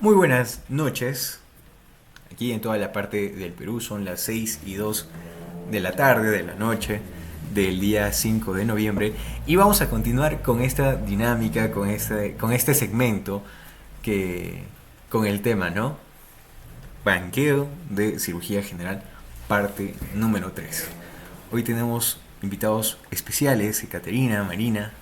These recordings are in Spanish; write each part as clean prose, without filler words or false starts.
Muy buenas noches. Aquí en toda la parte del Perú son las 6:02 de la tarde, de la noche, del día 5 de noviembre. Y vamos a continuar con esta dinámica, con este segmento que, con el tema, ¿no? Banqueo de cirugía general, parte número 3. Hoy tenemos invitados especiales, Ekaterina, Marina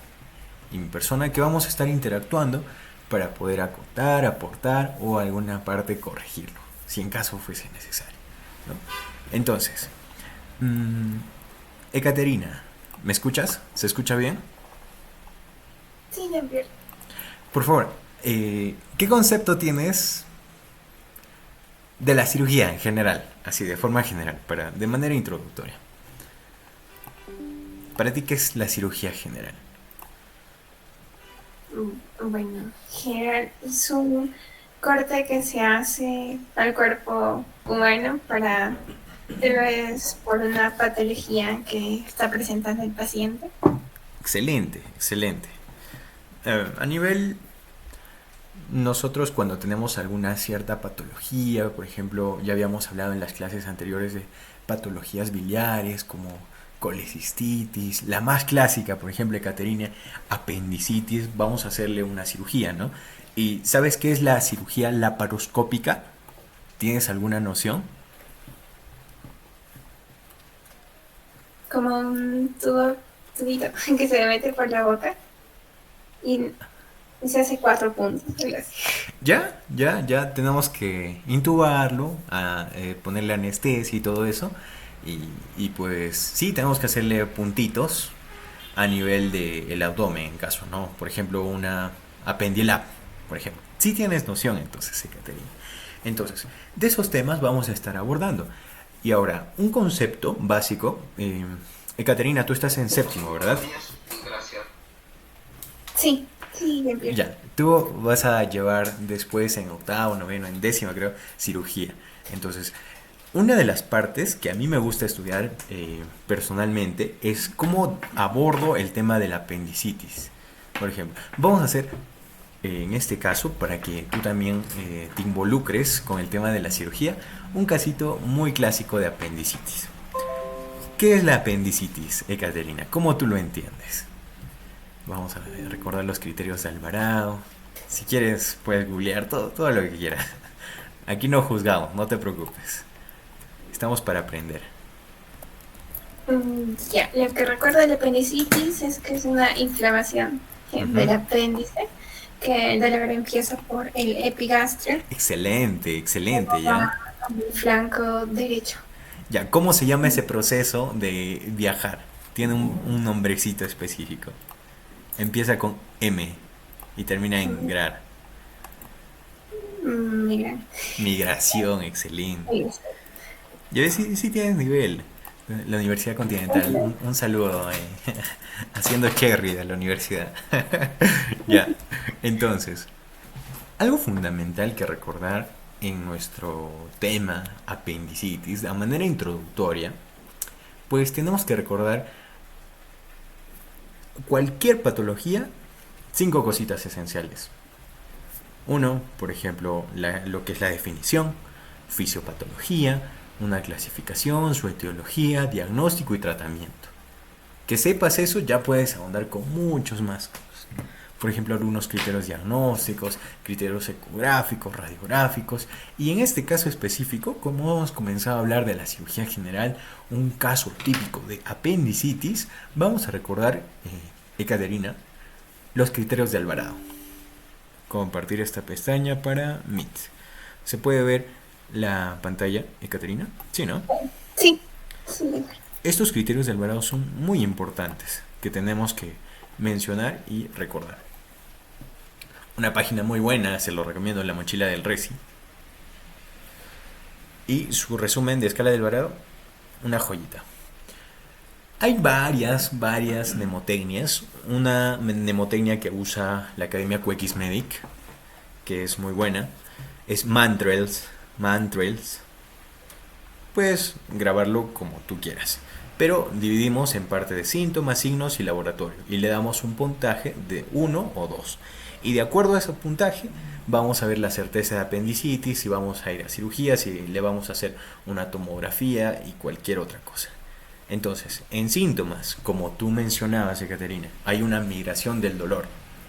y mi persona, que vamos a estar interactuando para poder acotar, aportar o alguna parte corregirlo, si en caso fuese necesario, ¿no? Entonces, mmm, Ekaterina, ¿me escuchas? ¿Se escucha bien? Sí, Jean-Pierre. Por favor, ¿qué concepto tienes de la cirugía en general? Así, de forma general, de manera introductoria. ¿Para ti qué es la cirugía general? Bueno, general es un corte que se hace al cuerpo humano para tal vez por una patología que está presentando el paciente. Excelente, excelente. A nivel nosotros cuando tenemos alguna cierta patología, por ejemplo, ya habíamos hablado en las clases anteriores de patologías biliares como colecistitis, la más clásica, por ejemplo, Caterina, apendicitis, vamos a hacerle una cirugía, ¿no? ¿Y sabes qué es la cirugía laparoscópica? ¿Tienes alguna noción? Como un tubito que se mete por la boca y se hace 4 puntos. Algo así. Ya tenemos que intubarlo, ponerle anestesia y todo eso. Y, y pues sí, tenemos que hacerle puntitos a nivel del abdomen, en caso, ¿no? Por ejemplo, una apendilap, por ejemplo. Sí tienes noción, entonces, sí, Caterina. Entonces, de esos temas vamos a estar abordando. Y ahora, un concepto básico. Caterina, tú estás en séptimo, ¿verdad? Sí, sí, Jean-Pierre. Ya, tú vas a llevar después en octavo, noveno, en décimo, creo, cirugía. Entonces, una de las partes que a mí me gusta estudiar personalmente es cómo abordo el tema de la apendicitis. Por ejemplo, vamos a hacer, en este caso, para que tú también te involucres con el tema de la cirugía, un casito muy clásico de apendicitis. ¿Qué es la apendicitis, Ekaterina? ¿Cómo tú lo entiendes? Vamos a recordar los criterios de Alvarado. Si quieres, puedes googlear todo lo que quieras. Aquí no juzgamos, no te preocupes. Estamos para aprender. Ya, lo que recuerdo del apendicitis es que es una inflamación del Ujú. apéndice, que el dolor empieza por el epigastrio, Excelente, excelente, va ¿ya? al flanco derecho. Ya, ¿cómo se llama ese proceso de viajar? Tiene un nombrecito específico. Empieza con M y termina en Mm, grar. Mira, Migración, excelente. ahí Ya ves, sí, sí tienes nivel. La Universidad Continental. Un saludo haciendo cherry de la universidad. Ya, entonces, algo fundamental que recordar en nuestro tema apendicitis, de manera introductoria, pues tenemos que recordar cualquier patología, cinco cositas esenciales. Uno, por ejemplo, lo que es la definición, fisiopatología, una clasificación, su etiología, diagnóstico y tratamiento. Que sepas eso ya puedes ahondar con muchos más cosas. Por ejemplo, algunos criterios diagnósticos, criterios ecográficos, radiográficos. Y en este caso específico, como hemos comenzado a hablar de la cirugía general, un caso típico de apendicitis, vamos a recordar, Ekaterina, los criterios de Alvarado. Compartir esta pestaña para Meet. ¿Se puede ver la pantalla, Ekaterina? Sí, ¿no? sí, sí. Estos criterios de Alvarado son muy importantes que tenemos que mencionar y recordar. Una página muy buena, se lo recomiendo, La Mochila del Reci. Y su resumen de escala de Alvarado, una joyita. Hay varias mnemotecnias. Una mnemotecnia que usa la Academia QXMedic, que es muy buena, es Mantrails. Puedes grabarlo como tú quieras. Pero dividimos en parte de síntomas, signos y laboratorio. Y le damos un puntaje de 1 o 2. Y de acuerdo a ese puntaje, vamos a ver la certeza de apendicitis, si vamos a ir a cirugía, si le vamos a hacer una tomografía y cualquier otra cosa. Entonces, en síntomas, como tú mencionabas, Ekaterina, hay una migración del dolor,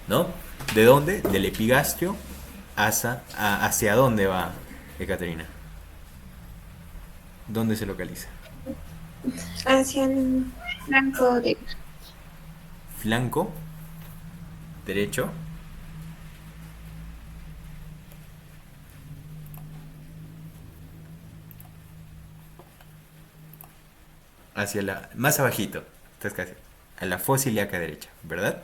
¿no? ¿De dónde? Del epigastrio hacia dónde va, Ekaterina. ¿Dónde se localiza? Hacia el flanco de... Flanco derecho. Hacia la... Más abajito. Estás casi. A la fosa ilíaca derecha, ¿verdad?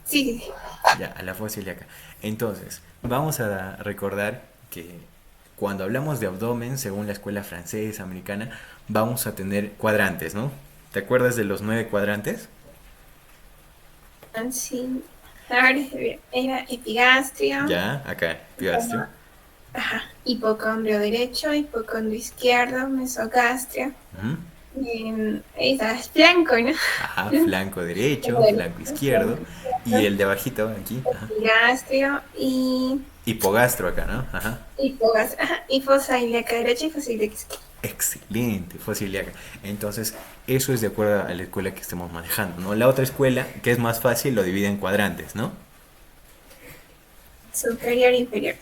Sí, sí, sí. Ya, a la fosa ilíaca. Entonces, vamos a recordar que cuando hablamos de abdomen, según la escuela francesa, americana, vamos a tener cuadrantes, ¿no? ¿Te acuerdas de los 9 cuadrantes? Sí. A ver, era epigastrio. Ya, acá, epigastrio. Ajá. Hipocondrio derecho, hipocondrio izquierdo, mesogastrio. Ujú. Ahí está, es flanco, ¿no? Ajá, flanco derecho, Bueno, flanco izquierdo. Y el de abajito, aquí. Ajá. epigastrio y Hipogastro acá, ¿no? Ajá. hipogastrio. Ajá. Y fosa ilíaca derecha y fosa ilíaca izquierda. Excelente, fosa ilíaca. Entonces, eso es de acuerdo a la escuela que estemos manejando, ¿no? La otra escuela, que es más fácil, lo divide en cuadrantes, ¿no? Superior e inferior.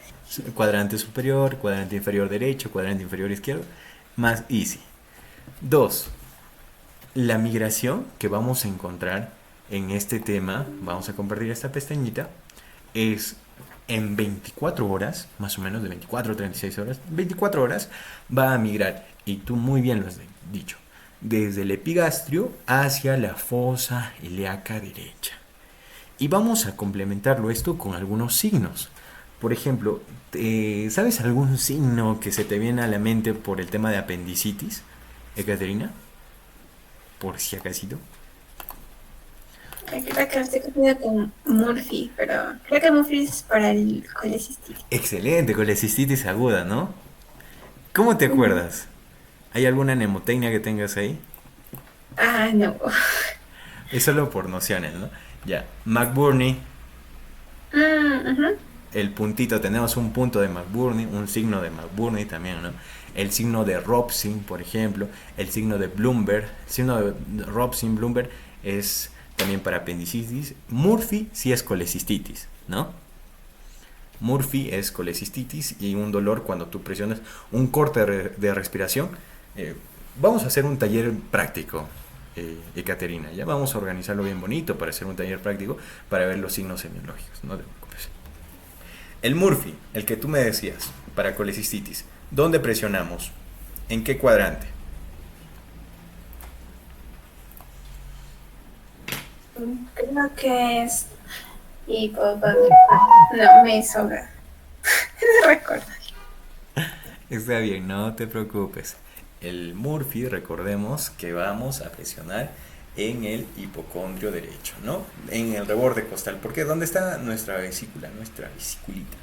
Cuadrante superior, cuadrante inferior derecho, cuadrante inferior izquierdo. Más easy. Dos, la migración que vamos a encontrar en este tema, vamos a compartir esta pestañita, es en 24 horas, más o menos de 24 a 36 horas, 24 horas va a migrar, y tú muy bien lo has dicho, desde el epigastrio hacia la fosa ilíaca derecha. Y vamos a complementarlo esto con algunos signos. Por ejemplo, ¿sabes algún signo que se te viene a la mente por el tema de apendicitis, Ekaterina? Por si acasito. Creo que lo estoy confundiendo con Murphy, pero creo que Murphy es para el colecistitis. Excelente, colecistitis aguda, ¿no? ¿Cómo te acuerdas? ¿Hay alguna mnemotecnia que tengas ahí? Ah, no. Es solo por nociones, ¿no? Ya, McBurney, Ujú. el puntito, tenemos un punto de McBurney, un signo de McBurney también, ¿no? El signo de Robson, por ejemplo, el signo de Bloomberg, el signo de Robson, Bloomberg es también para apendicitis. Murphy sí es colecistitis, ¿no? Murphy es colecistitis y un dolor cuando tú presionas un corte de respiración. Eh, Vamos a hacer un taller práctico, Ekaterina. Ya vamos a organizarlo bien bonito para hacer un taller práctico para ver los signos semiológicos. No te preocupes. El Murphy, el que tú me decías, para colecistitis, ¿dónde presionamos? ¿En qué cuadrante? Creo que es hipocondrio. No, me sobra. No recuerdo. Está bien, no te preocupes. El Murphy, recordemos que vamos a presionar en el hipocondrio derecho, ¿no? En el reborde costal. Porque ¿dónde está nuestra vesícula, nuestra vesiculita?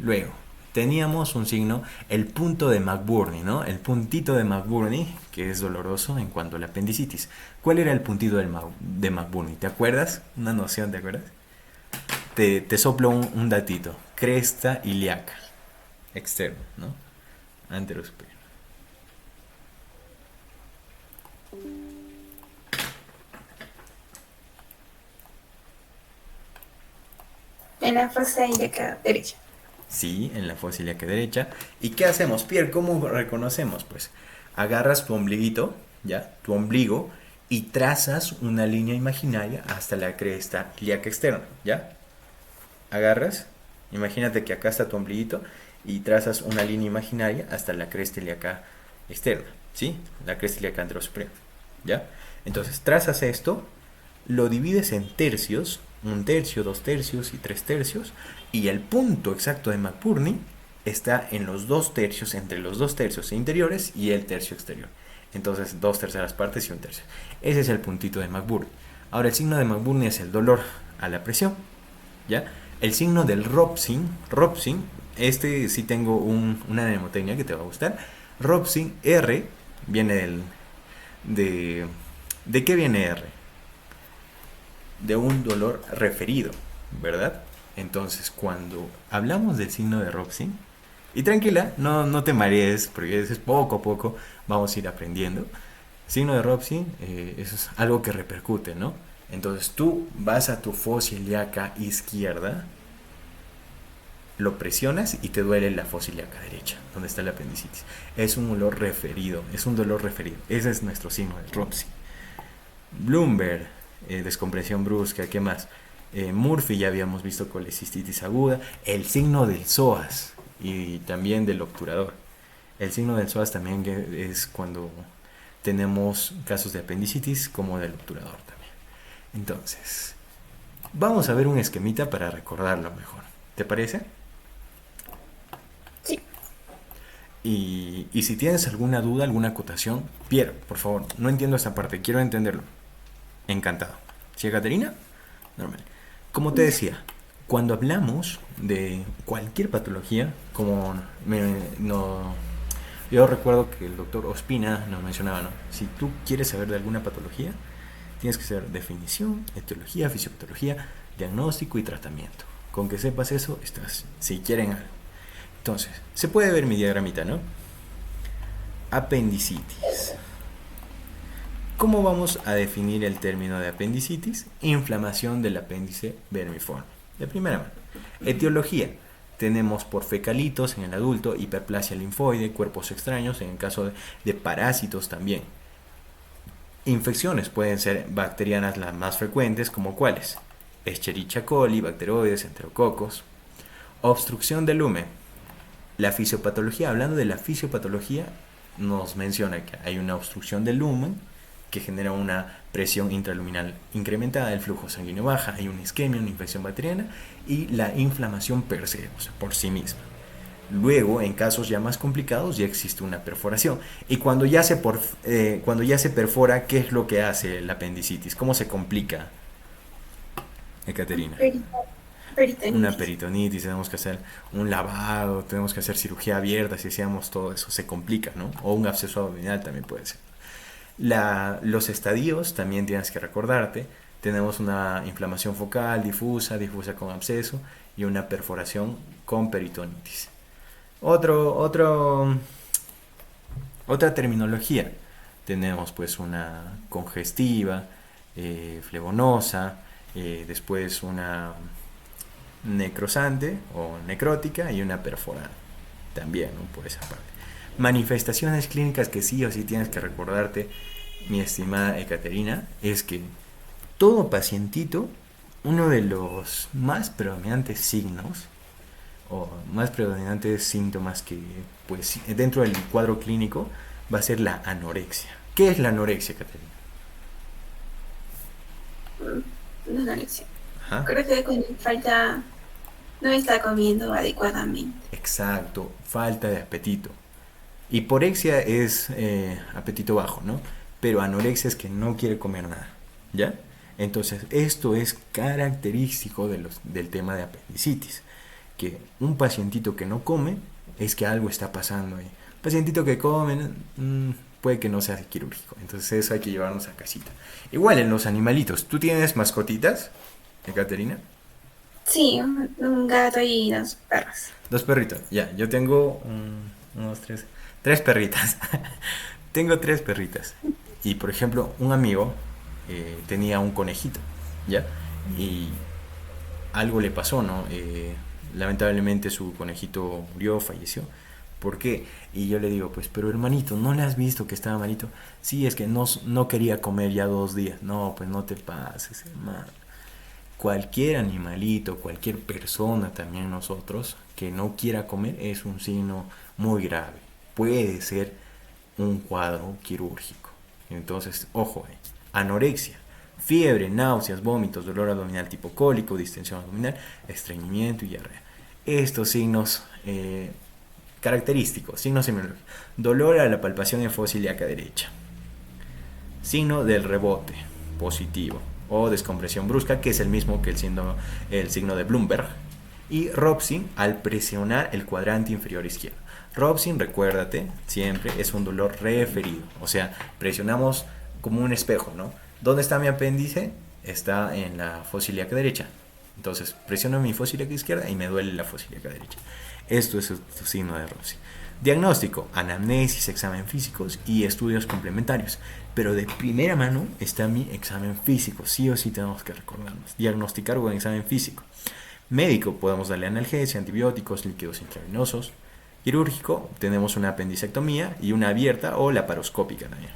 Luego, teníamos un signo, el punto de McBurney, ¿no? El puntito de McBurney, que es doloroso en cuanto a la apendicitis. ¿Cuál era el puntito de McBurney? ¿Te acuerdas? Una noción, ¿te acuerdas? Te soplo un datito. Cresta ilíaca. Externo, ¿no? Antero superior. En la fosa ilíaca derecha. Sí, en la fosa ilíaca derecha. ¿Y qué hacemos, Pierre? ¿Cómo reconocemos? Pues agarras tu ombliguito, ¿ya? Tu ombligo, y trazas una línea imaginaria hasta la cresta ilíaca externa, ¿ya? Agarras, imagínate que acá está tu ombliguito, y trazas una línea imaginaria hasta la cresta ilíaca externa, ¿sí? La cresta ilíaca anterosuperior, ¿ya? Entonces trazas esto, lo divides en tercios, 1 tercio, 2 tercios y 3 tercios, y el punto exacto de McBurney está en los 2 tercios, entre los 2 tercios interiores y el tercio exterior. Entonces 2 terceras partes y 1 tercio. Ese es el puntito de McBurney. Ahora el signo de McBurney es el dolor a la presión, ¿ya? El signo del Robson, este sí tengo una mnemotecnia que te va a gustar. Robson, R, viene ¿de qué viene R? De un dolor referido, ¿verdad? Entonces, cuando hablamos del signo de Robson, y tranquila, no te marees, porque es poco a poco vamos a ir aprendiendo. Signo de Robson, eso es algo que repercute, ¿no? Entonces tú vas a tu fosa ilíaca izquierda, lo presionas y te duele la fosa ilíaca derecha, donde está la apendicitis. Es un dolor referido, Ese es nuestro signo de Robson. Bloomberg, descompresión brusca, ¿qué más? Murphy ya habíamos visto colecistitis aguda, el signo del psoas y también del obturador. El signo del psoas también es cuando tenemos casos de apendicitis como del obturador también. Entonces, vamos a ver un esquemita para recordarlo mejor. ¿Te parece? Sí. Y si tienes alguna duda, alguna acotación, Pierre, por favor, no entiendo esta parte, quiero entenderlo. Encantado. ¿Sí, Caterina? Normal. Como te decía, cuando hablamos de cualquier patología, yo recuerdo que el doctor Ospina nos mencionaba, ¿no? Si tú quieres saber de alguna patología, tienes que saber definición, etiología, fisiopatología, diagnóstico y tratamiento. Con que sepas eso, estás, si quieren algo. Entonces, se puede ver mi diagramita, ¿no? Apendicitis. ¿Cómo vamos a definir el término de apendicitis? Inflamación del apéndice vermiforme. De primera mano. Etiología. Tenemos por fecalitos en el adulto, hiperplasia linfoide, cuerpos extraños, en el caso de parásitos también. Infecciones pueden ser bacterianas las más frecuentes, como cuáles: Escherichia coli, bacteroides, enterococos. Obstrucción del lumen. La fisiopatología, hablando de la fisiopatología, nos menciona que hay una obstrucción del lumen que genera una presión intraluminal incrementada, el flujo sanguíneo baja, hay una isquemia, una infección bacteriana y la inflamación per se, o sea, por sí misma. Luego, en casos ya más complicados, ya existe una perforación. Y cuando ya se perfora, ¿qué es lo que hace la apendicitis? ¿Cómo se complica, Ekaterina? Peritonitis. Una peritonitis, tenemos que hacer un lavado, tenemos que hacer cirugía abierta, si hacíamos todo eso, se complica, ¿no? O un absceso abdominal también puede ser. Los estadios también tienes que recordarte. Tenemos una inflamación focal difusa con absceso y una perforación con peritonitis. Otra terminología. Tenemos pues una congestiva, flebonosa, después una necrosante o necrótica y una perforada. También, ¿no? Por esa parte. Manifestaciones clínicas que sí o sí tienes que recordarte, mi estimada Ekaterina, es que todo pacientito, uno de los más predominantes signos o más predominantes síntomas que pues dentro del cuadro clínico va a ser la anorexia. ¿Qué es la anorexia, Ekaterina? La anorexia. Ajá. Creo que con falta, no está comiendo adecuadamente. Exacto, falta de apetito. Hiporexia es apetito bajo, ¿no? Pero anorexia es que no quiere comer nada, ¿ya? Entonces, esto es característico del tema de apendicitis. Que un pacientito que no come, es que algo está pasando ahí. Un pacientito que come, puede que no sea quirúrgico. Entonces, eso hay que llevarnos a casita. Igual en los animalitos. ¿Tú tienes mascotitas, Ekaterina? Sí, un gato y 2 perros. 2 perritos, ya. Yo tengo tres perritas. Tengo 3 perritas. Y por ejemplo, un amigo tenía un conejito, ¿ya? Y algo le pasó, ¿no? Lamentablemente su conejito murió, falleció. ¿Por qué? Y yo le digo, pues, pero hermanito, ¿no le has visto que estaba malito? Sí, es que no quería comer ya 2 días. No, pues no te pases, hermano. Cualquier animalito, cualquier persona, también nosotros, que no quiera comer es un signo muy grave. Puede ser un cuadro quirúrgico. Entonces, ojo, anorexia, fiebre, náuseas, vómitos, dolor abdominal tipo cólico, distensión abdominal, estreñimiento y diarrea. Estos signos característicos, signos semiológicos. Dolor a la palpación en fosa ilíaca derecha. Signo del rebote, positivo. O descompresión brusca, que es el mismo que el signo de Bloomberg. Y Robson al presionar el cuadrante inferior izquierdo. Robson, recuérdate, siempre es un dolor referido. O sea, presionamos como un espejo, ¿no? ¿Dónde está mi apéndice? Está en la fosa ilíaca derecha. Entonces presiono mi fosa ilíaca izquierda y me duele la fosa ilíaca derecha. Esto es tu signo de Rossi. Diagnóstico, anamnesis, examen físicos y estudios complementarios. Pero de primera mano está mi examen físico. Sí o sí tenemos que recordarnos. Diagnosticar con examen físico. Médico, podemos darle analgesia, antibióticos, líquidos intravenosos. Quirúrgico, tenemos una apendicectomía y una abierta o laparoscópica también.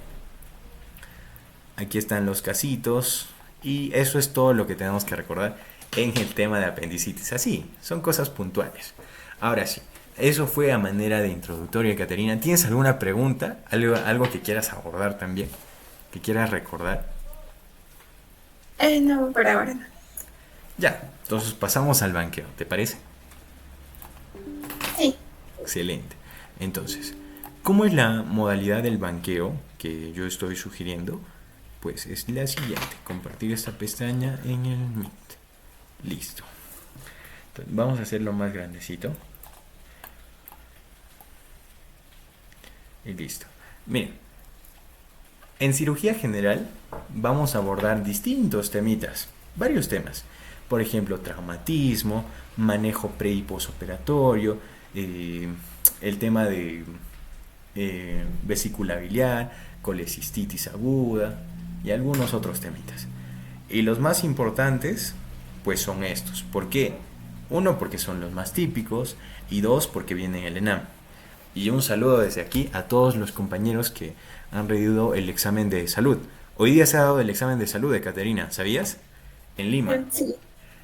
Aquí están los casitos y eso es todo lo que tenemos que recordar en el tema de apendicitis. Así, son cosas puntuales. Ahora sí, eso fue a manera de introductoria, Caterina. ¿Tienes alguna pregunta? ¿Algo que quieras abordar también? ¿Que quieras recordar? No, por ahora no. Ya, entonces pasamos al banqueo, ¿te parece? Sí. Excelente. Entonces, ¿cómo es la modalidad del banqueo que yo estoy sugiriendo? Pues es la siguiente: compartir esta pestaña en el Meet. Listo. Entonces, vamos a hacerlo más grandecito. Y listo. Miren, en cirugía general vamos a abordar distintos temitas, varios temas. Por ejemplo, traumatismo, manejo pre y posoperatorio, el tema de vesícula biliar, colecistitis aguda y algunos otros temitas. Y los más importantes, pues son estos. ¿Por qué? Uno, porque son los más típicos, y dos, porque viene en el ENAM. Y un saludo desde aquí a todos los compañeros que han rendido el examen de salud. Hoy día se ha dado el examen de salud de Caterina, ¿sabías? En Lima. Sí,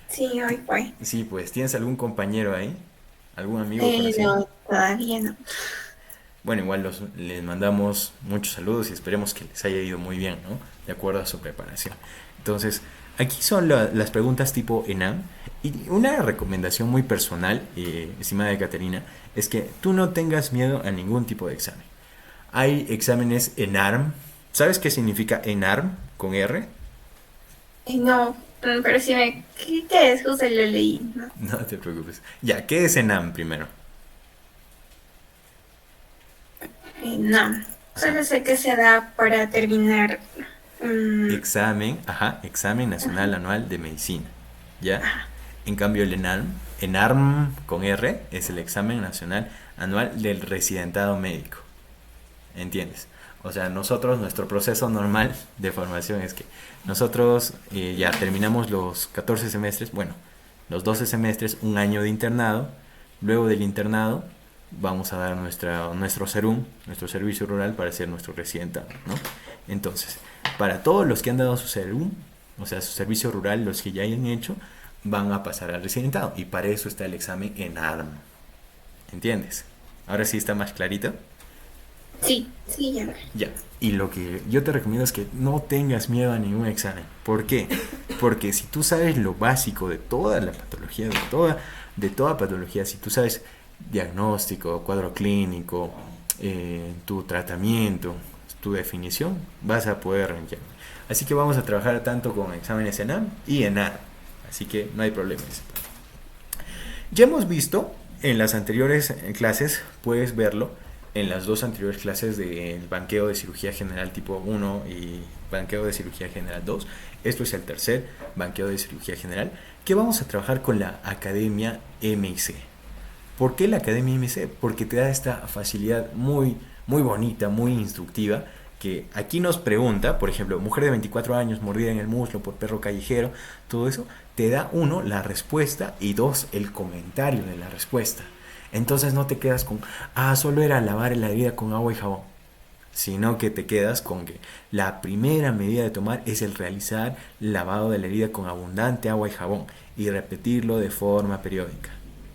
sí, hoy fue. Sí, pues, ¿tienes algún compañero ahí? ¿Algún amigo conocido? No, todavía no. Bueno, igual les mandamos muchos saludos y esperemos que les haya ido muy bien, ¿no? De acuerdo a su preparación. Entonces, aquí son las preguntas tipo ENAM. Y una recomendación muy personal, estimada de Caterina, es que tú no tengas miedo a ningún tipo de examen. Hay exámenes ENARM. ¿Sabes qué significa ENARM con R? No, pero sí ¿qué es? Justo lo leí, ¿no? No te preocupes. Ya, ¿qué es ENAM primero? No, solo sé que se da para terminar. Examen Nacional Anual de Medicina. ¿Ya? En cambio el ENARM con R es el examen nacional anual del residentado médico. ¿Entiendes? O sea, nuestro proceso normal de formación es que nosotros ya terminamos los 14 semestres, bueno, los 12 semestres, un año de internado. Luego del internado vamos a dar nuestro SERUM, nuestro servicio rural, para ser nuestro residentado, ¿no? Entonces, para todos los que han dado su SERUM, o sea, su servicio rural, los que ya hayan hecho, van a pasar al residentado. Y para eso está el examen ENARM. ¿Entiendes? Ahora sí está más clarito. Sí, ya. Ya. Y lo que yo te recomiendo es que no tengas miedo a ningún examen. ¿Por qué? Porque si tú sabes lo básico de toda la patología, de toda patología, si tú sabes diagnóstico, cuadro clínico, tu tratamiento, tu definición, vas a poder rankear. Así que vamos a trabajar tanto con exámenes ENAM y ENARM. Así que no hay problemas. Ya hemos visto en las anteriores clases, puedes verlo, en las dos anteriores clases del banqueo de cirugía general tipo 1 y banqueo de cirugía general 2. Esto es el tercer banqueo de cirugía general, que vamos a trabajar con la Academia MIC. ¿Por qué la Academia MIC? Porque te da esta facilidad muy, muy bonita, muy instructiva, que aquí nos pregunta, por ejemplo, mujer de 24 años mordida en el muslo por perro callejero, todo eso, te da uno, la respuesta, y dos, el comentario de la respuesta. Entonces no te quedas con, solo era lavar la herida con agua y jabón, sino que te quedas con que la primera medida de tomar es el realizar lavado de la herida con abundante agua y jabón y repetirlo de forma periódica.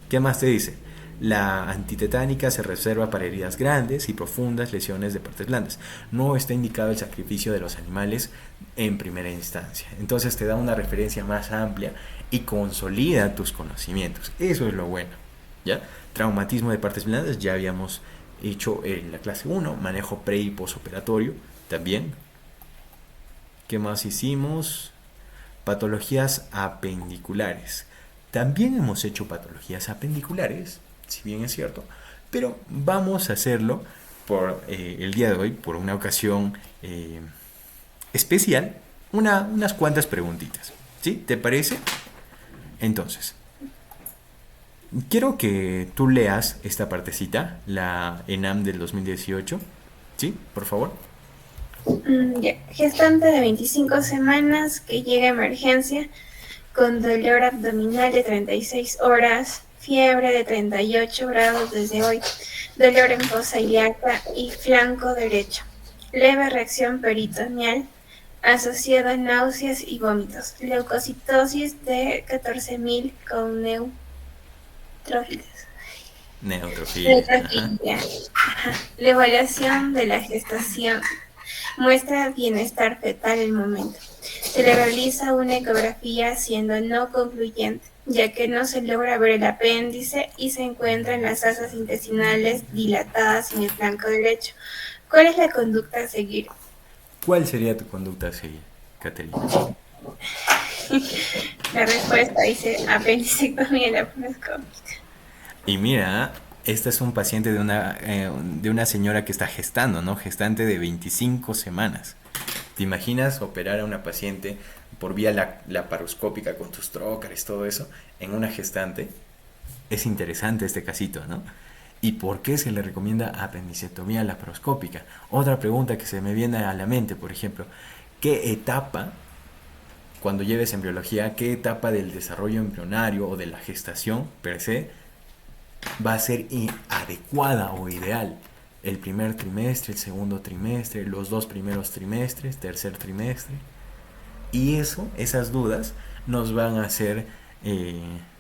¿Qué más te dice? La antitetánica se reserva para heridas grandes y profundas, lesiones de partes blandas. No está indicado el sacrificio de los animales en primera instancia. Entonces te da una referencia más amplia y consolida tus conocimientos. Eso es lo bueno, ¿ya? Traumatismo de partes blandas, ya habíamos hecho en la clase 1. Manejo pre y posoperatorio también. ¿Qué más hicimos? Patologías apendiculares. También hemos hecho patologías apendiculares, si bien es cierto, pero vamos a hacerlo por el día de hoy, por una ocasión especial, unas cuantas preguntitas, ¿sí? ¿Te parece? Entonces, quiero que tú leas esta partecita, la ENAM del 2018. ¿Sí? Por favor. Ya. Gestante de 25 semanas que llega a emergencia con dolor abdominal de 36 horas, fiebre de 38 grados desde hoy, dolor en fosa ilíaca y flanco derecho, leve reacción peritoneal asociada a náuseas y vómitos, leucocitosis de 14.000 con neutrófilos. Neutrofilia. Ajá. Neutrofilia. La evaluación de la gestación muestra bienestar fetal el momento. Se le realiza una ecografía siendo no concluyente, ya que no se logra ver el apéndice y se encuentran las asas intestinales dilatadas en el flanco derecho. ¿Cuál es la conducta a seguir? ¿Cuál sería tu conducta a seguir, Caterina? La respuesta dice apendicectomía laparoscópica. Y mira, esta es un paciente de una señora que está gestando, ¿no? Gestante de 25 semanas. ¿Te imaginas operar a una paciente por vía laparoscópica con tus trócares, todo eso, en una gestante? Es interesante este casito, ¿no? ¿Y por qué se le recomienda apendicectomía laparoscópica? Otra pregunta que se me viene a la mente, por ejemplo, ¿qué etapa, cuando lleves embriología, qué etapa del desarrollo embrionario o de la gestación per se va a ser adecuada o ideal? El primer trimestre, el segundo trimestre, los 2 primeros trimestres, tercer trimestre. Y esas dudas nos van a hacer,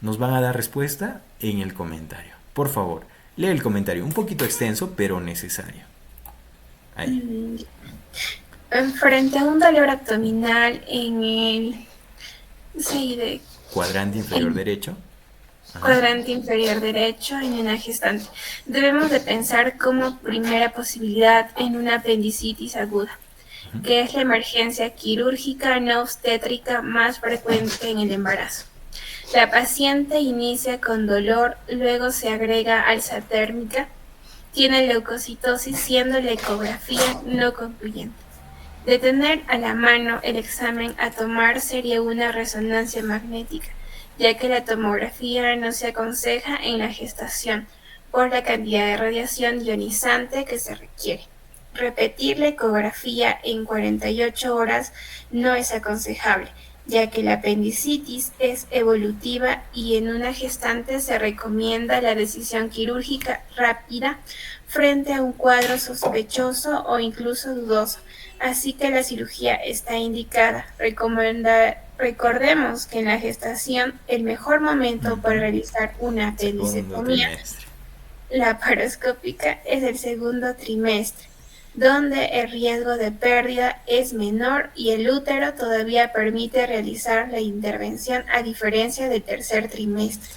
nos van a dar respuesta en el comentario. Por favor, lee el comentario, un poquito extenso, pero necesario. Ahí. Frente a un dolor abdominal en el sí, Cuadrante inferior derecho. Ajá. Cuadrante inferior derecho en una gestante, debemos de pensar como primera posibilidad en una apendicitis aguda, que es la emergencia quirúrgica no obstétrica más frecuente en el embarazo. La paciente inicia con dolor, luego se agrega alza térmica, tiene leucocitosis siendo la ecografía no concluyente. De tener a la mano el examen a tomar sería una resonancia magnética, ya que la tomografía no se aconseja en la gestación por la cantidad de radiación ionizante que se requiere. Repetir la ecografía en 48 horas no es aconsejable, ya que la apendicitis es evolutiva y en una gestante se recomienda la decisión quirúrgica rápida frente a un cuadro sospechoso o incluso dudoso, así que la cirugía está indicada. Recordemos que en la gestación el mejor momento para realizar una apendicectomía laparoscópica es el segundo trimestre, donde el riesgo de pérdida es menor y el útero todavía permite realizar la intervención a diferencia del tercer trimestre.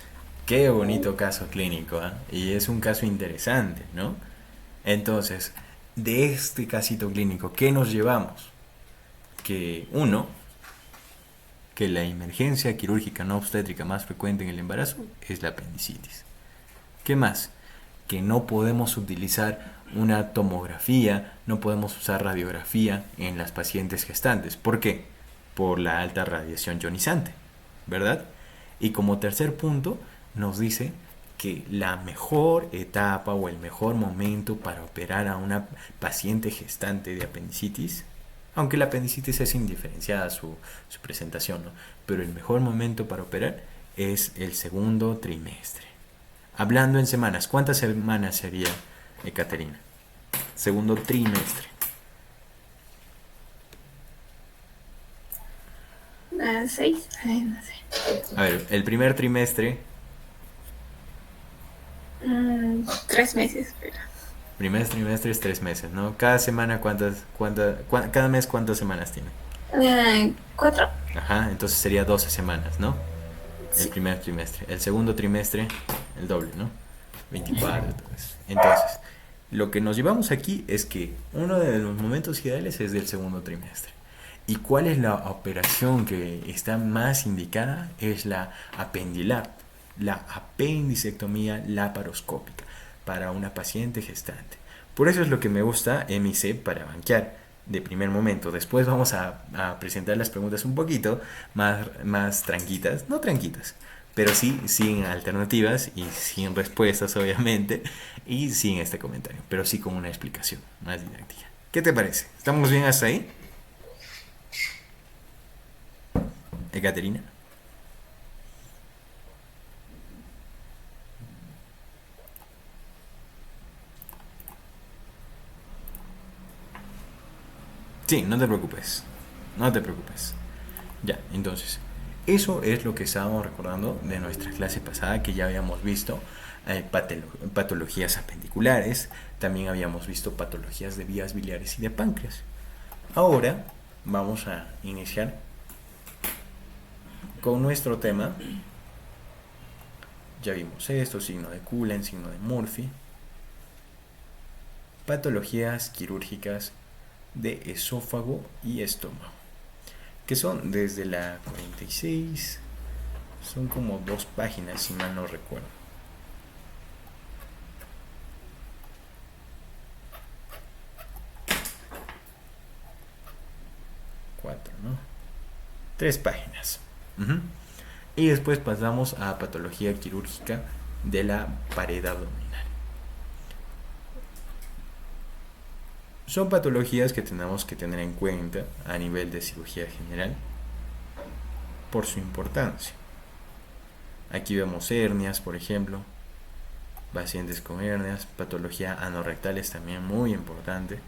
Qué bonito caso clínico, ¿eh? Y es un caso interesante, ¿no? Entonces, de este casito clínico, ¿qué nos llevamos? Que que la emergencia quirúrgica no obstétrica más frecuente en el embarazo es la apendicitis. ¿Qué más? Que no podemos utilizar una tomografía, no podemos usar radiografía en las pacientes gestantes. ¿Por qué? Por la alta radiación ionizante, ¿verdad? Y como tercer punto, nos dice que la mejor etapa o el mejor momento para operar a una paciente gestante de apendicitis, aunque la apendicitis es indiferenciada su presentación, ¿no? Pero el mejor momento para operar es el segundo trimestre. Hablando en semanas, ¿cuántas semanas sería, Caterina? Segundo trimestre. 6, no sé. A ver, el primer trimestre. 3 meses, pero... Primer trimestre es 3 meses, ¿no? Cada semana, cada mes, ¿cuántas semanas tiene? 4. Ajá, entonces sería 12 semanas, ¿no? Sí. El primer trimestre. El segundo trimestre, el doble, ¿no? 24. Entonces, lo que nos llevamos aquí es que uno de los momentos ideales es del segundo trimestre. ¿Y cuál es la operación que está más indicada? Es la apendilap, la apendicectomía laparoscópica para una paciente gestante. Por eso es lo que me gusta MIC para banquear de primer momento. Después vamos a presentar las preguntas un poquito más tranquitas, no tranquitas, pero sí sin alternativas y sin respuestas, obviamente, y sin este comentario, pero sí con una explicación más didáctica. ¿Qué te parece? ¿Estamos bien hasta ahí? Ekaterina. Sí, no te preocupes. No te preocupes. Ya, entonces, eso es lo que estábamos recordando de nuestra clase pasada, que ya habíamos visto patologías apendiculares, también habíamos visto patologías de vías biliares y de páncreas. Ahora vamos a iniciar con nuestro tema. Ya vimos esto, signo de Cullen, signo de Murphy. Patologías quirúrgicas de esófago y estómago, que son desde la 46, son como 2 páginas si mal no recuerdo. Cuatro, ¿no? 3 páginas. Y después pasamos a patología quirúrgica de la pared abdominal. Son patologías que tenemos que tener en cuenta a nivel de cirugía general por su importancia. Aquí vemos hernias, por ejemplo, pacientes con hernias, patología anorrectal es también muy importante,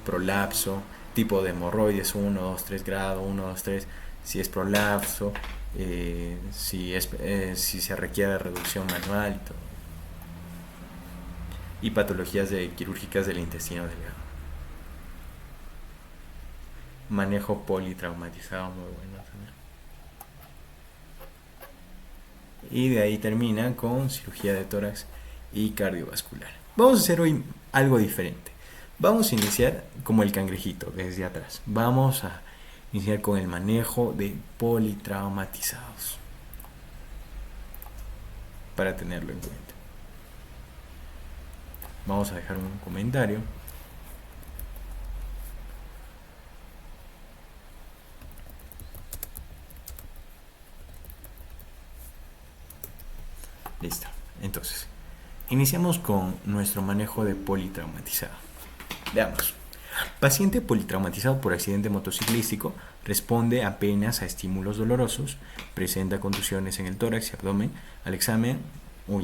prolapso, tipo de hemorroides 1, 2, 3 grado, 1, 2, 3, si es prolapso, si se requiere reducción manual y todo. Y patologías quirúrgicas del intestino delgado. Manejo politraumatizado, muy bueno también. Y de ahí termina con cirugía de tórax y cardiovascular. Vamos a hacer hoy algo diferente. Vamos a iniciar como el cangrejito, desde atrás. Vamos a iniciar con el manejo de politraumatizados, para tenerlo en cuenta. Vamos a dejar un comentario. Listo. Entonces, iniciamos con nuestro manejo de politraumatizado. Veamos. Paciente politraumatizado por accidente motociclístico responde apenas a estímulos dolorosos, presenta contusiones en el tórax y abdomen. Al examen,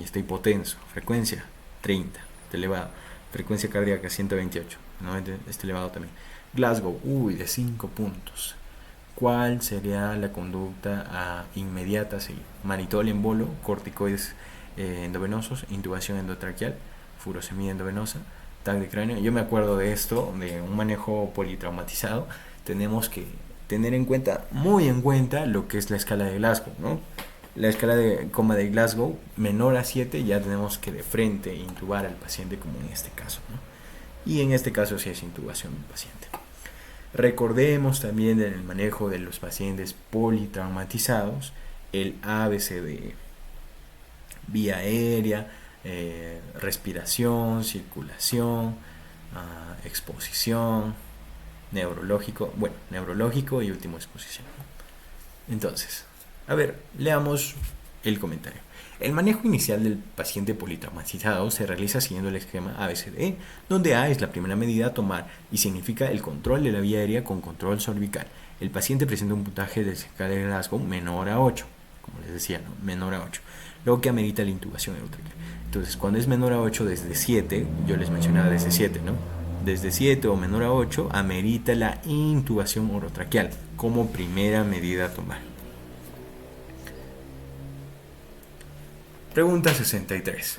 está hipotenso, frecuencia 30, está elevado, frecuencia cardíaca 128, ¿no? Está elevado también. Glasgow, de 5 puntos. ¿Cuál sería la conducta inmediata a seguir? Manitol en bolo, corticoides endovenosos, intubación endotraqueal, furosemida endovenosa, TAC de cráneo. Yo me acuerdo de esto, de un manejo politraumatizado. Tenemos que tener muy en cuenta lo que es la escala de Glasgow, ¿no? La escala de coma de Glasgow menor a 7, ya tenemos que de frente intubar al paciente, como en este caso, ¿no? Y en este caso sí es intubación del paciente. Recordemos también en el manejo de los pacientes politraumatizados el ABCD: vía aérea, respiración, circulación, exposición, neurológico y último exposición. Entonces, a ver, leamos el comentario. El manejo inicial del paciente politraumatizado se realiza siguiendo el esquema ABCDE, donde A es la primera medida a tomar y significa el control de la vía aérea con control cervical. El paciente presenta un puntaje de escala de Glasgow menor a 8, como les decía, ¿no? Menor a 8, lo que amerita la intubación endotraqueal. Entonces, cuando es menor a 8, desde 7, yo les mencionaba desde 7, ¿no? Desde 7 o menor a 8, amerita la intubación orotraqueal como primera medida a tomar. Pregunta 63.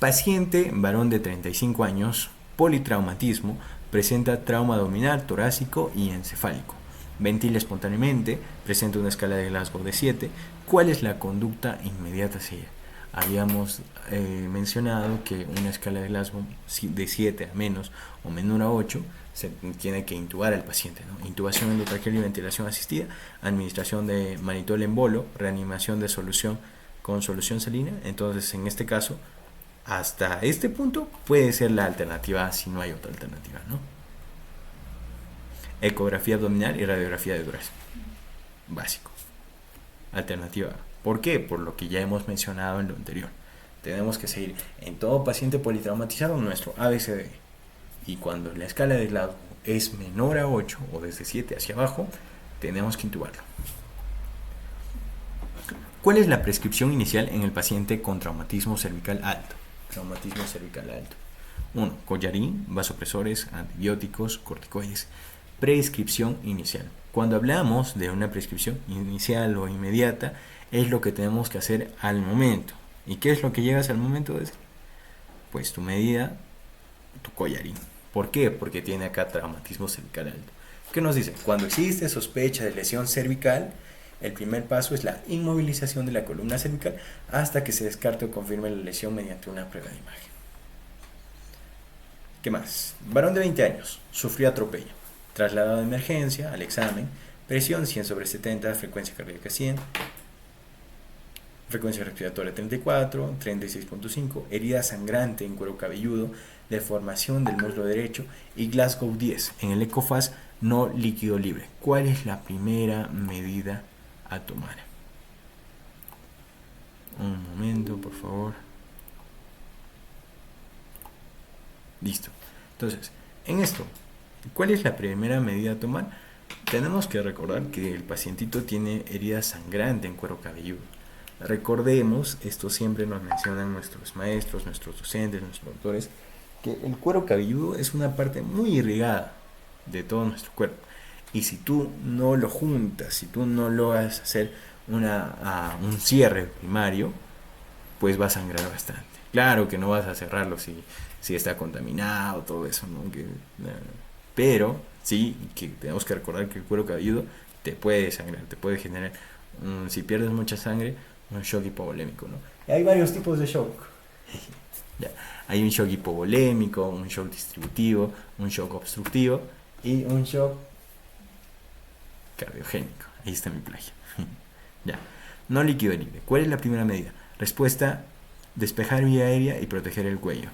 Paciente varón de 35 años, politraumatismo, presenta trauma abdominal, torácico y encefálico. Ventila espontáneamente, presenta una escala de Glasgow de 7. ¿Cuál es la conducta inmediata a seguir? Habíamos mencionado que una escala de Glasgow de 7 a menos o menor a 8 se tiene que intubar al paciente, ¿no? Intubación endotraqueal y ventilación asistida, administración de manitol en bolo, reanimación de solución con solución salina. Entonces, en este caso, hasta este punto puede ser la alternativa si no hay otra alternativa, ¿no? Ecografía abdominal y radiografía de Duras. Básico. Alternativa A. ¿Por qué? Por lo que ya hemos mencionado en lo anterior. Tenemos que seguir en todo paciente politraumatizado nuestro ABCDE. Y cuando la escala de Glasgow es menor a 8 o desde 7 hacia abajo, tenemos que intubarlo. ¿Cuál es la prescripción inicial en el paciente con traumatismo cervical alto? Traumatismo cervical alto. 1. Collarín, vasopresores, antibióticos, corticoides. Prescripción inicial. Cuando hablamos de una prescripción inicial o inmediata, es lo que tenemos que hacer al momento. ¿Y qué es lo que llegas al momento de hacer? Pues tu medida, tu collarín. ¿Por qué? Porque tiene acá traumatismo cervical alto. ¿Qué nos dice? Cuando existe sospecha de lesión cervical, el primer paso es la inmovilización de la columna cervical hasta que se descarte o confirme la lesión mediante una prueba de imagen. ¿Qué más? Varón de 20 años, sufrió atropello. Trasladado de emergencia al examen, presión 100/70, frecuencia cardíaca 100, frecuencia respiratoria 34, 36.5, herida sangrante en cuero cabelludo, deformación del muslo derecho y Glasgow 10 en el ECOFAS no líquido libre. ¿Cuál es la primera medida a tomar? Un momento, por favor. Listo. Entonces, en esto, ¿cuál es la primera medida a tomar? Tenemos que recordar que el pacientito tiene herida sangrante en cuero cabelludo. Recordemos, esto siempre nos mencionan nuestros maestros, nuestros docentes, nuestros doctores, que el cuero cabelludo es una parte muy irrigada de todo nuestro cuerpo. Y si tú no lo juntas, si tú no logras hacer un cierre primario, pues va a sangrar bastante. Claro que no vas a cerrarlo si está contaminado, todo eso, ¿no? Pero sí que tenemos que recordar que el cuero cabelludo te puede sangrar, te puede generar, si pierdes mucha sangre, un shock hipovolémico, ¿no? Y hay varios tipos de shock. Ya. Hay un shock hipovolémico, un shock distributivo, un shock obstructivo y un shock cardiogénico. Ahí está mi plagio. Ya. No líquido libre. ¿Cuál es la primera medida? Respuesta: despejar vía aérea y proteger el cuello.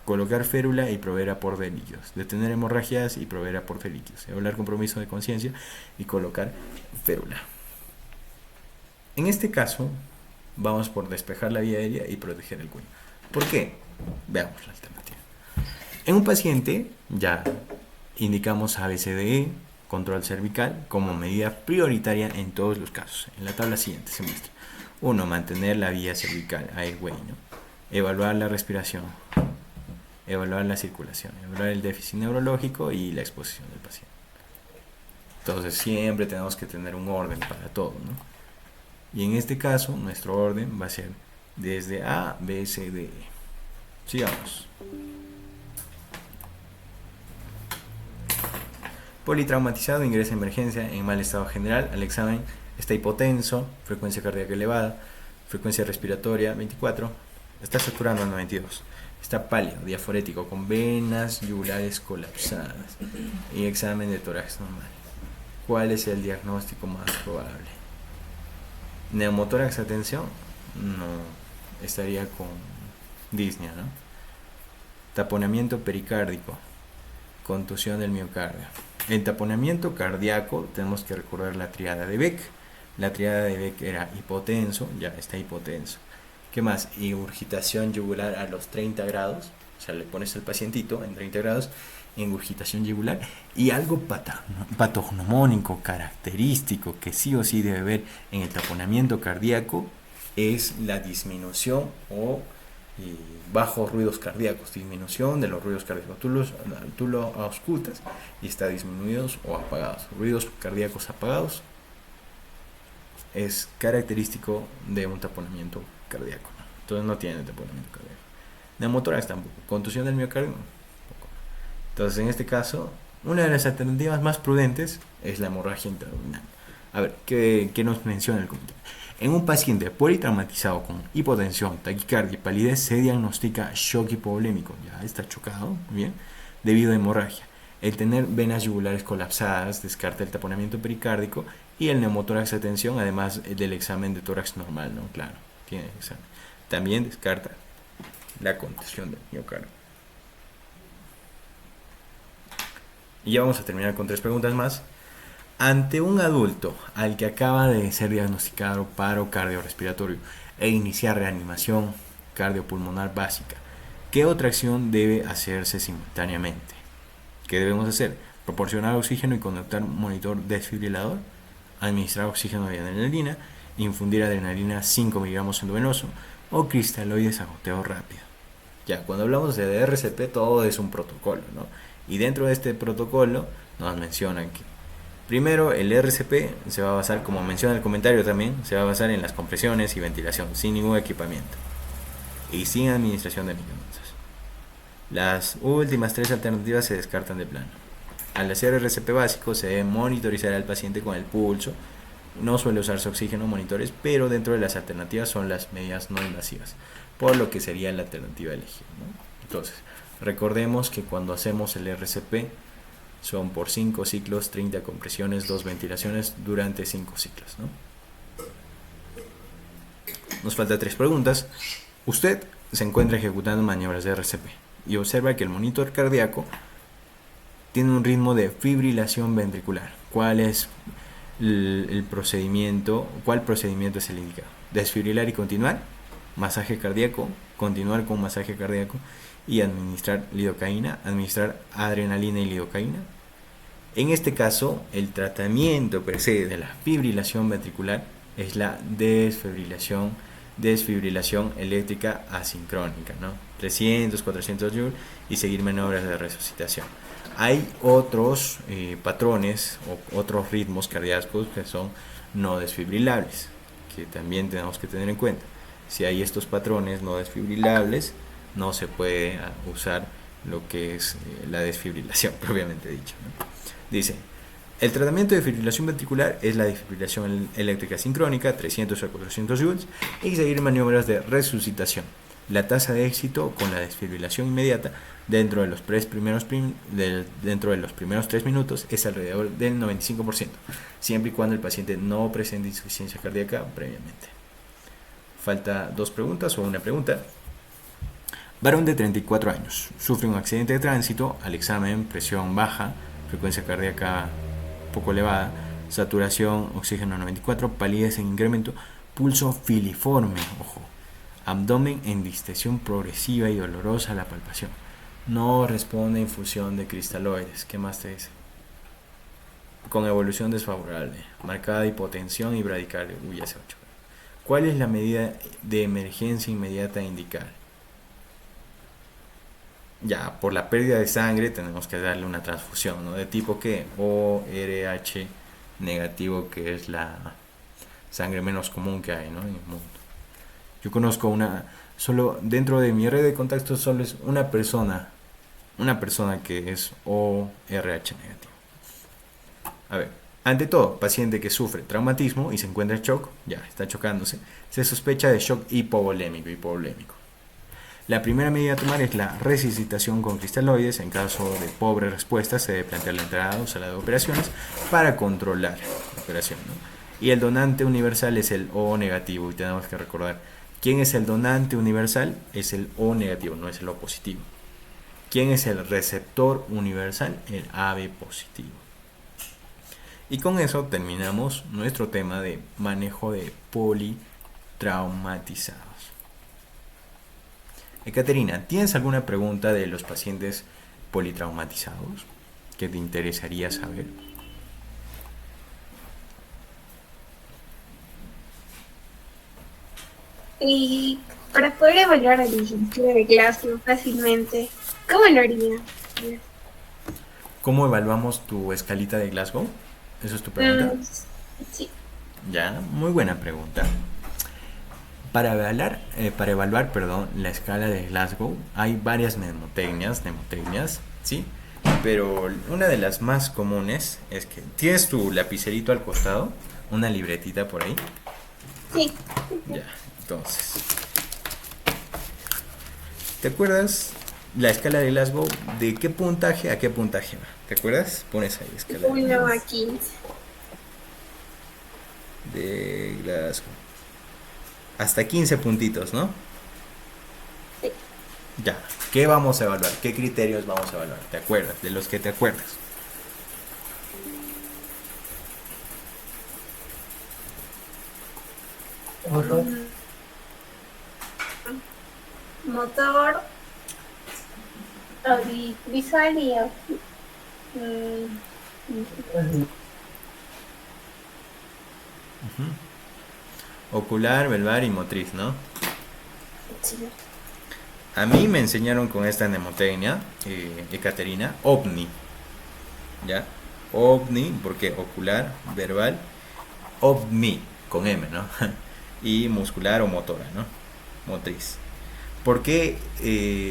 Colocar férula y proveer aporte de líquidos. Detener hemorragias y proveer aporte de líquidos. Evaluar compromiso de conciencia y colocar férula. En este caso, vamos por despejar la vía aérea y proteger el cuello. ¿Por qué? Veamos la alternativa. En un paciente, ya indicamos ABCDE, control cervical, como medida prioritaria en todos los casos. En la tabla siguiente se muestra. 1. Mantener la vía cervical, airway, ¿no? Evaluar la respiración, evaluar la circulación, evaluar el déficit neurológico y la exposición del paciente. Entonces siempre tenemos que tener un orden para todo, ¿no? Y en este caso, nuestro orden va a ser desde A, B, C, D, E. Sigamos. Politraumatizado, ingresa a emergencia en mal estado general. Al examen está hipotenso, frecuencia cardíaca elevada, frecuencia respiratoria 24, está saturando a 92. Está pálido, diaforético, con venas yugulares colapsadas y examen de tórax normal. ¿Cuál es el diagnóstico más probable? Neumotórax, atención, no, estaría con disnea, ¿no? Taponamiento pericárdico, contusión del miocardio. En taponamiento cardíaco tenemos que recordar la triada de Beck. La triada de Beck era hipotenso, ya está hipotenso. ¿Qué más? Ingurgitación yugular a los 30 grados, o sea, le pones al pacientito en 30 grados, ingurgitación yugular, y algo patognomónico, característico, que sí o sí debe haber en el taponamiento cardíaco, es la disminución o bajos ruidos cardíacos, disminución de los ruidos cardíacos. Tú lo auscultas y está disminuidos o apagados. Ruidos cardíacos apagados es característico de un taponamiento cardíaco, ¿no? Entonces no tiene taponamiento cardíaco. Neumotórax tampoco. Contusión del miocardio, tampoco. Entonces en este caso, una de las alternativas más prudentes es la hemorragia intraabdominal. A ver, ¿qué nos menciona el comité? En un paciente politraumatizado con hipotensión, taquicardia y palidez se diagnostica shock hipovolémico, ya está chocado, bien, debido a hemorragia. El tener venas yugulares colapsadas descarta el taponamiento pericárdico y el neumotórax, atención, además del examen de tórax normal, ¿no? Claro, tiene examen. También descarta la contusión del miocardio. Y ya vamos a terminar con 3 preguntas más. Ante un adulto al que acaba de ser diagnosticado paro cardiorrespiratorio e iniciar reanimación cardiopulmonar básica, ¿qué otra acción debe hacerse simultáneamente? ¿Qué debemos hacer? Proporcionar oxígeno y conectar monitor desfibrilador, administrar oxígeno de adrenalina, infundir adrenalina 5 miligramos endovenoso o cristaloides a goteo rápido. Ya, cuando hablamos de DRCP todo es un protocolo, ¿no? Y dentro de este protocolo nos mencionan que primero el RCP se va a basar, como menciona el comentario también, se va a basar en las compresiones y ventilación, sin ningún equipamiento y sin administración de medicamentos. Las últimas 3 alternativas se descartan de plano. Al hacer RCP básico se debe monitorizar al paciente con el pulso. No suele usarse oxígeno monitores, pero dentro de las alternativas son las medidas no invasivas, por lo que sería la alternativa elegida, ¿no? Entonces, recordemos que cuando hacemos el RCP son por 5 ciclos, 30 compresiones, 2 ventilaciones durante 5 ciclos, ¿no? Nos faltan 3 preguntas. Usted se encuentra ejecutando maniobras de RCP y observa que el monitor cardíaco tiene un ritmo de fibrilación ventricular. ¿Cuál es el procedimiento? ¿Cuál procedimiento es el indicado? Desfibrilar y continuar, masaje cardíaco, continuar con masaje cardíaco y administrar lidocaína, administrar adrenalina y lidocaína. En este caso, el tratamiento per se de la fibrilación ventricular es la desfibrilación eléctrica asincrónica, ¿no? 300, 400 joules y seguir maniobras de resucitación. Hay otros patrones o otros ritmos cardíacos que son no desfibrilables, que también tenemos que tener en cuenta. Si hay estos patrones no desfibrilables, no se puede usar lo que es la desfibrilación, propiamente dicho, ¿no? Dice, el tratamiento de fibrilación ventricular es la desfibrilación eléctrica sincrónica, 300 a 400 joules, y seguir maniobras de resucitación. La tasa de éxito con la desfibrilación inmediata dentro de los primeros 3 minutos es alrededor del 95%, siempre y cuando el paciente no presente insuficiencia cardíaca previamente. Falta 2 preguntas o una pregunta. Varón de 34 años, sufre un accidente de tránsito, al examen, presión baja, frecuencia cardíaca poco elevada, saturación, oxígeno 94, palidez en incremento, pulso filiforme, ojo, abdomen en distensión progresiva y dolorosa a la palpación. No responde a infusión de cristaloides. ¿Qué más te dice? Con evolución desfavorable, marcada hipotensión y bradicardia. Ya se 8. ¿Cuál es la medida de emergencia inmediata a indicar? Ya, por la pérdida de sangre tenemos que darle una transfusión, ¿no? ¿De tipo qué? O RH negativo, que es la sangre menos común que hay, ¿no? En el mundo. Yo conozco solo dentro de mi red de contactos solo es una persona que es ORH negativo. A ver, ante todo, paciente que sufre traumatismo y se encuentra en shock, ya está chocándose, se sospecha de shock hipovolémico. La primera medida a tomar es la resucitación con cristaloides. En caso de pobre respuesta se debe plantear la entrada a sala de operaciones para controlar la operación, ¿no? Y el donante universal es el O negativo, y tenemos que recordar, ¿quién es el donante universal? Es el O negativo, no es el O positivo. ¿Quién es el receptor universal? El AB positivo. Y con eso terminamos nuestro tema de manejo de politraumatizados. Ekaterina, ¿tienes alguna pregunta de los pacientes politraumatizados que te interesaría saber? Y para poder evaluar el ejemplo de Glasgow fácilmente, ¿cómo lo haría? ¿Cómo evaluamos tu escalita de Glasgow? ¿Eso es tu pregunta? Sí. Ya, muy buena pregunta. Para evaluar, la escala de Glasgow hay varias mnemotecnias, ¿sí? Pero una de las más comunes es que tienes tu lapicerito al costado, una libretita por ahí. Sí. Ya, entonces, ¿te acuerdas la escala de Glasgow? ¿De qué puntaje a qué puntaje va? ¿Te acuerdas? Pones ahí escala 1 a 15. De Glasgow. Hasta 15 puntitos, ¿no? Sí. Ya, ¿qué vamos a evaluar? ¿Qué criterios vamos a evaluar? ¿Te acuerdas? De los que te acuerdas. Mm, motor, visual y Ocular, verbal y motriz, ¿no? sí. A mí me enseñaron con esta mnemotecnia, Ekaterina, OVNI, ¿ya? OVNI, porque ocular, verbal, OVMI, con M, ¿no? Y muscular o motora, ¿no? Motriz. ¿Por qué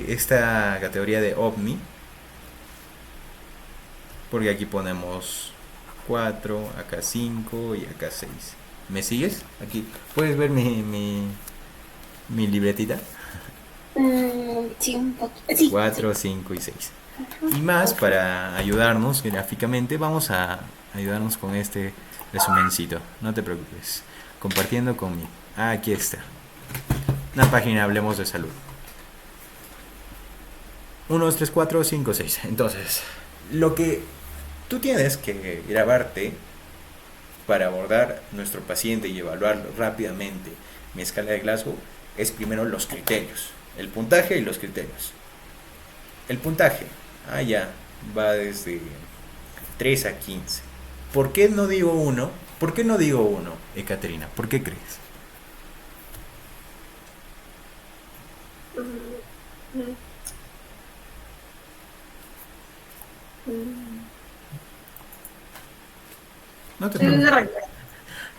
esta categoría de OVNI? Porque aquí ponemos 4, acá 5 y acá 6. ¿Me sigues? Aquí, ¿puedes ver mi libretita? Sí, un poco. Sí, 4, 5 y 6. Y más, para ayudarnos gráficamente, vamos a ayudarnos con este resumencito. No te preocupes. Compartiendo conmigo. Aquí está. Una página, hablemos de salud. 1, 2, 3, 4, 5, 6. Entonces, lo que tú tienes que grabarte para abordar nuestro paciente y evaluarlo rápidamente, mi escala de Glasgow, es primero los criterios. El puntaje y los criterios. El puntaje, ya, va desde 3 a 15. ¿Por qué no digo 1? ¿Por qué no digo 1, Ekaterina? ¿Por qué crees? No te preocupes.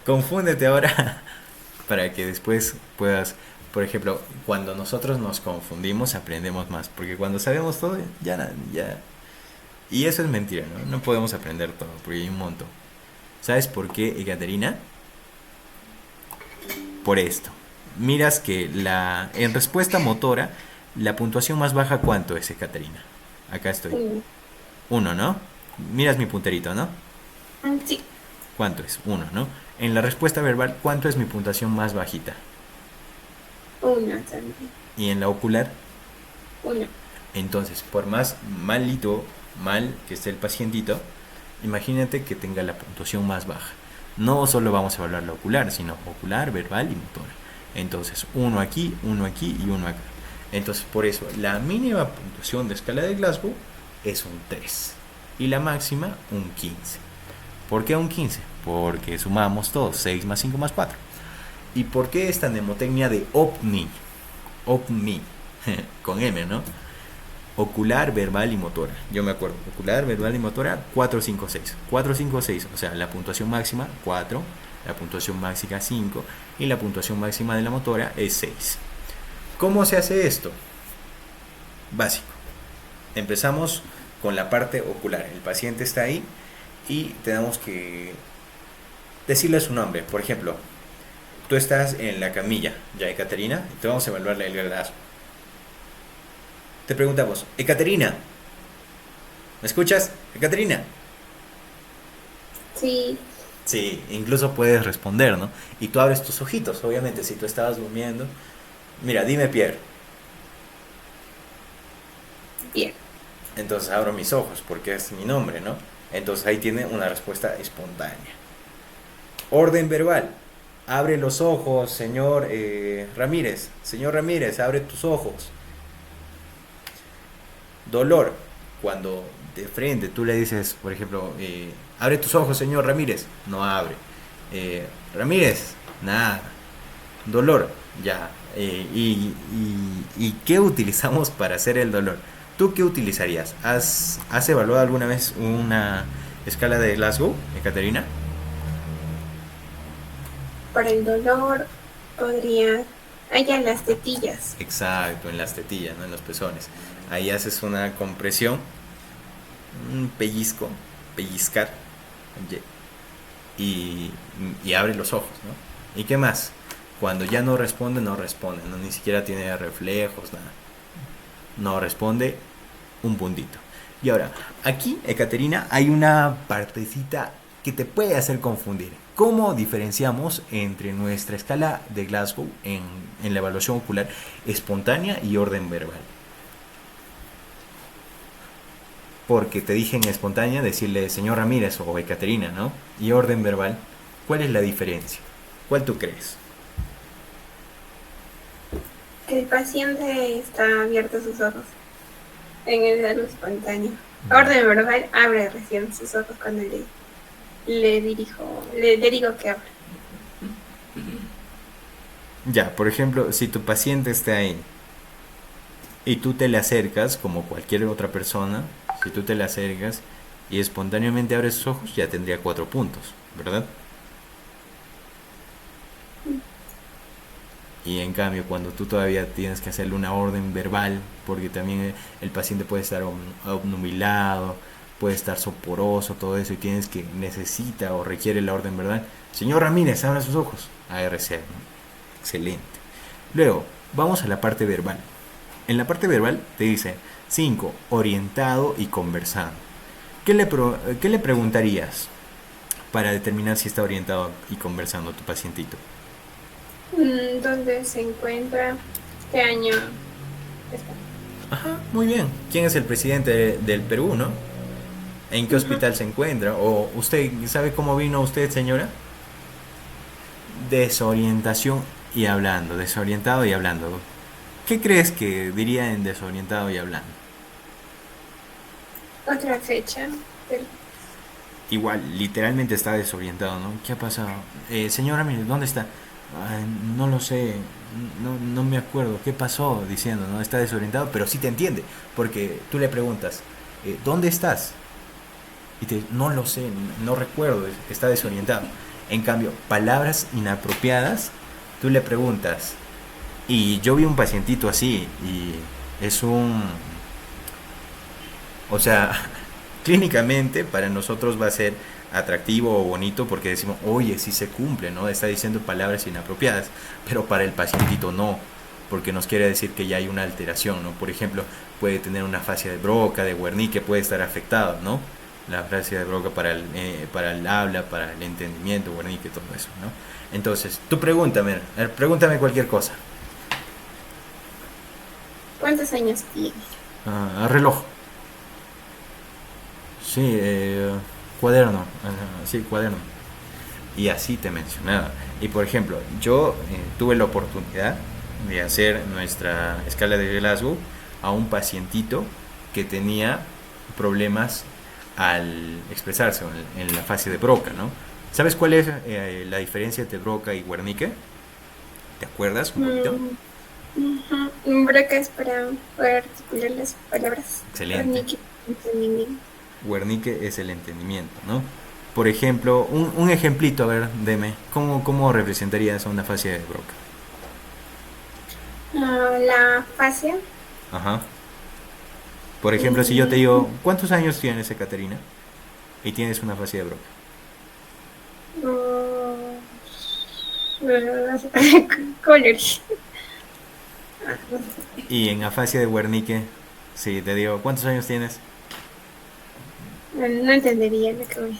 Confúndete ahora para que después puedas, por ejemplo, cuando nosotros nos confundimos aprendemos más, porque cuando sabemos todo ya. Y eso es mentira, ¿no? No podemos aprender todo, porque hay un montón. ¿Sabes por qué, Ekaterina? Por esto. Miras que en respuesta motora, la puntuación más baja, ¿cuánto es, Ekaterina? Acá estoy. 1, ¿no? Miras mi punterito, ¿no? Sí. ¿Cuánto es? 1, ¿no? En la respuesta verbal, ¿cuánto es mi puntuación más bajita? 1 también. ¿Y en la ocular? 1. Entonces, por más mal que esté el pacientito, imagínate que tenga la puntuación más baja. No solo vamos a evaluar la ocular, sino ocular, verbal y motora. Entonces, 1 aquí y 1 acá. Entonces, por eso, la mínima puntuación de escala de Glasgow es un 3. Y la máxima, un 15. ¿Por qué un 15? Porque sumamos todos, 6 más 5 más 4. ¿Y por qué esta mnemotecnia de OVNI? OVNI, con M, ¿no? Ocular, verbal y motora. Yo me acuerdo, ocular, verbal y motora, 4, 5, 6. 4, 5, 6, o sea, la puntuación máxima, 4, la puntuación máxima, 5, y la puntuación máxima de la motora es 6. ¿Cómo se hace esto? Básico. Empezamos con la parte ocular. El paciente está ahí y tenemos que decirle su nombre. Por ejemplo, tú estás en la camilla, ya, Ekaterina, y te vamos a evaluar el Glasgow. Te preguntamos, Ekaterina, ¿me escuchas? Ekaterina. Sí. Sí, incluso puedes responder, ¿no? Y tú abres tus ojitos, obviamente, si tú estabas durmiendo. Mira, dime Pierre. Bien. Entonces abro mis ojos porque es mi nombre, ¿no? Entonces ahí tiene una respuesta espontánea. Orden verbal. Abre los ojos, señor Ramírez. Señor Ramírez, abre tus ojos. Dolor. Cuando de frente tú le dices, por ejemplo, abre tus ojos, señor Ramírez. No abre. Ramírez, nada. Dolor, ya. ¿Y qué utilizamos para hacer el dolor? ¿Tú qué utilizarías? ¿Has evaluado alguna vez una escala de Glasgow, Ekaterina? Para el dolor podría... Allá en las tetillas. Exacto, en las tetillas, ¿no? En los pezones. Ahí haces una compresión, un pellizco, pellizcar, y abre los ojos, ¿no? ¿Y qué más? Cuando ya no responde, no, ni siquiera tiene reflejos, nada. No responde, un puntito. Y ahora, aquí, Ekaterina, hay una partecita que te puede hacer confundir. ¿Cómo diferenciamos entre nuestra escala de Glasgow en la evaluación ocular espontánea y orden verbal? Porque te dije en espontánea decirle señor Ramírez o Ekaterina, ¿no? Y orden verbal, ¿cuál es la diferencia? ¿Cuál tú crees? Que el paciente está abierto sus ojos en el algo espontáneo. Orden verbal, abre recién sus ojos cuando le digo que abra. Ya, por ejemplo, si tu paciente está ahí y tú te le acercas, como cualquier otra persona, si tú te le acercas y espontáneamente abres sus ojos, ya tendría 4 puntos, ¿verdad? Y en cambio, cuando tú todavía tienes que hacerle una orden verbal, porque también el paciente puede estar obnubilado, puede estar soporoso, todo eso, y tienes que necesita o requiere la orden verbal. Señor Ramírez, abra sus ojos. ARC, ¿no? Excelente. Luego, vamos a la parte verbal. En la parte verbal te dice 5. Orientado y conversando. ¿Qué le preguntarías para determinar si está orientado y conversando tu pacientito? ¿Dónde se encuentra? ¿Qué año está? Ajá, muy bien. ¿Quién es el presidente del Perú, no? ¿En qué hospital se encuentra? ¿O usted sabe cómo vino usted, señora? Desorientación y hablando, desorientado y hablando. ¿Qué crees que diría en desorientado y hablando? Otra fecha. Del... Igual, literalmente está desorientado, ¿no? ¿Qué ha pasado? Señora, mire, ¿dónde está? Ay, no lo sé, no me acuerdo. ¿Qué pasó? Diciendo, ¿no? Está desorientado, pero sí te entiende. Porque tú le preguntas, ¿dónde estás? Y te no lo sé, no recuerdo, está desorientado. En cambio, palabras inapropiadas, tú le preguntas, y yo vi un pacientito así, y es un... O sea, clínicamente para nosotros va a ser atractivo o bonito porque decimos, oye, sí se cumple, ¿no? Está diciendo palabras inapropiadas, pero para el pacientito no, porque nos quiere decir que ya hay una alteración, ¿no? Por ejemplo, puede tener una fascia de Broca, de Wernicke, puede estar afectado, ¿no? La fascia de Broca para el habla, para el entendimiento, Wernicke, todo eso, ¿no? Entonces, tú pregúntame cualquier cosa. ¿Cuántos años tiene? Reloj. Sí, cuaderno. Sí, cuaderno. Y así te mencionaba. Y por ejemplo, yo tuve la oportunidad de hacer nuestra escala de Glasgow a un pacientito que tenía problemas al expresarse en la fase de Broca, ¿no? ¿Sabes cuál es la diferencia entre Broca y Wernicke? ¿Te acuerdas un poquito? Broca es para poder articular las palabras. Excelente. Entendimiento. Wernicke es el entendimiento, ¿no? Por ejemplo, un ejemplito, a ver, deme, ¿cómo representarías una fascia de Broca? La fascia. Ajá. Por ejemplo, si yo te digo, ¿cuántos años tienes, Caterina? Y tienes una fascia de Broca. Colores. Y en afasia de Wernicke, si te digo, ¿cuántos años tienes? No entendería lo que voy.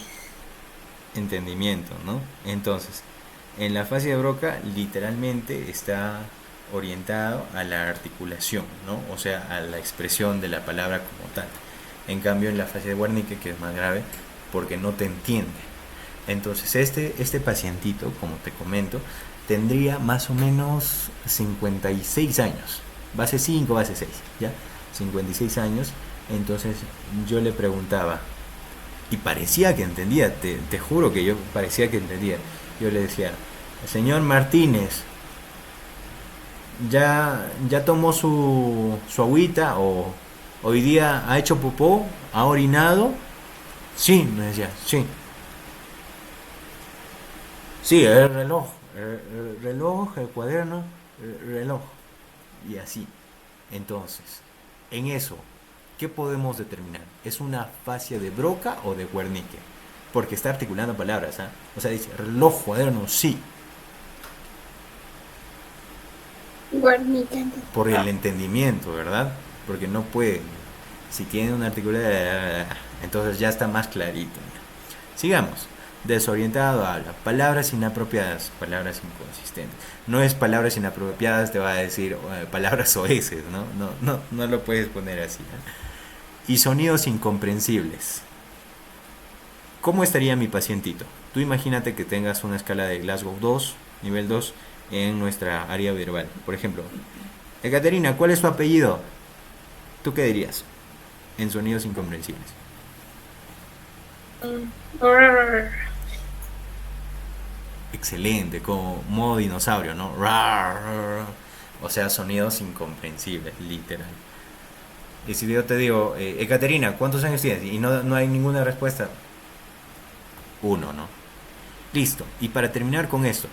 Entendimiento, ¿no? Entonces, en la afasia de Broca literalmente está orientado a la articulación, ¿no? O sea, a la expresión de la palabra como tal. En cambio, en la afasia de Wernicke, que es más grave, porque no te entiende. Entonces, este pacientito, como te comento, tendría más o menos 56 años. Base 5, base 6, ¿ya? 56 años. Entonces, yo le preguntaba, y parecía que entendía, te juro que yo parecía que entendía. Yo le decía, señor Martínez, ¿ya tomó su agüita? ¿O hoy día ha hecho popó? ¿Ha orinado? Sí, me decía, sí. Sí, el reloj, el cuaderno, el reloj. Y así. Entonces, en eso, ¿qué podemos determinar? ¿Es una fascia de Broca o de Wernicke? Porque está articulando palabras, ¿eh? O sea, dice reloj, cuaderno, sí. Wernicke. Por el entendimiento, ¿verdad? Porque no puede. Si tiene una articulación, entonces ya está más clarito. Sigamos. Desorientado habla. Palabras inapropiadas, palabras inconsistentes. No es palabras inapropiadas, te va a decir palabras soeces, ¿no? No lo puedes poner así, ¿eh? Y sonidos incomprensibles. ¿Cómo estaría mi pacientito? Tú imagínate que tengas una escala de Glasgow 2, nivel 2, en nuestra área verbal. Por ejemplo, Ekaterina, ¿cuál es su apellido? ¿Tú qué dirías? En sonidos incomprensibles. Brr. Excelente, como modo dinosaurio, ¿no? Rar. O sea, sonidos incomprensibles, literal. Y si yo te digo, Ekaterina, ¿cuántos años tienes? Y no hay ninguna respuesta. Uno, ¿no? Listo. Y para terminar con esto,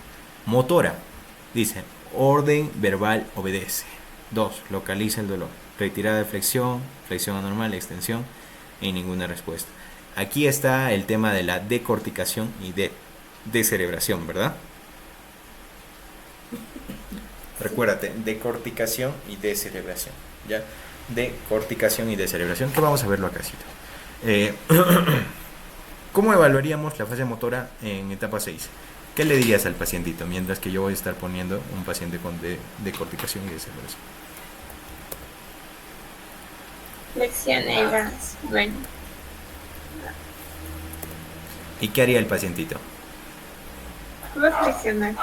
motora. Dice, orden verbal obedece. 2. Localiza el dolor. Retirada de flexión, flexión anormal, extensión y ninguna respuesta. Aquí está el tema de la decorticación y de descerebración, ¿verdad? Recuérdate, decorticación y descerebración. ¿Ya? Decorticación y descerebración, que vamos a verlo acá. ¿Cómo evaluaríamos la fase motora en etapa 6? ¿Qué le dirías al pacientito mientras que yo voy a estar poniendo un paciente con decorticación y descerebración? Flexioneras. Bueno, ¿Y qué haría el pacientito? voy a flexionar.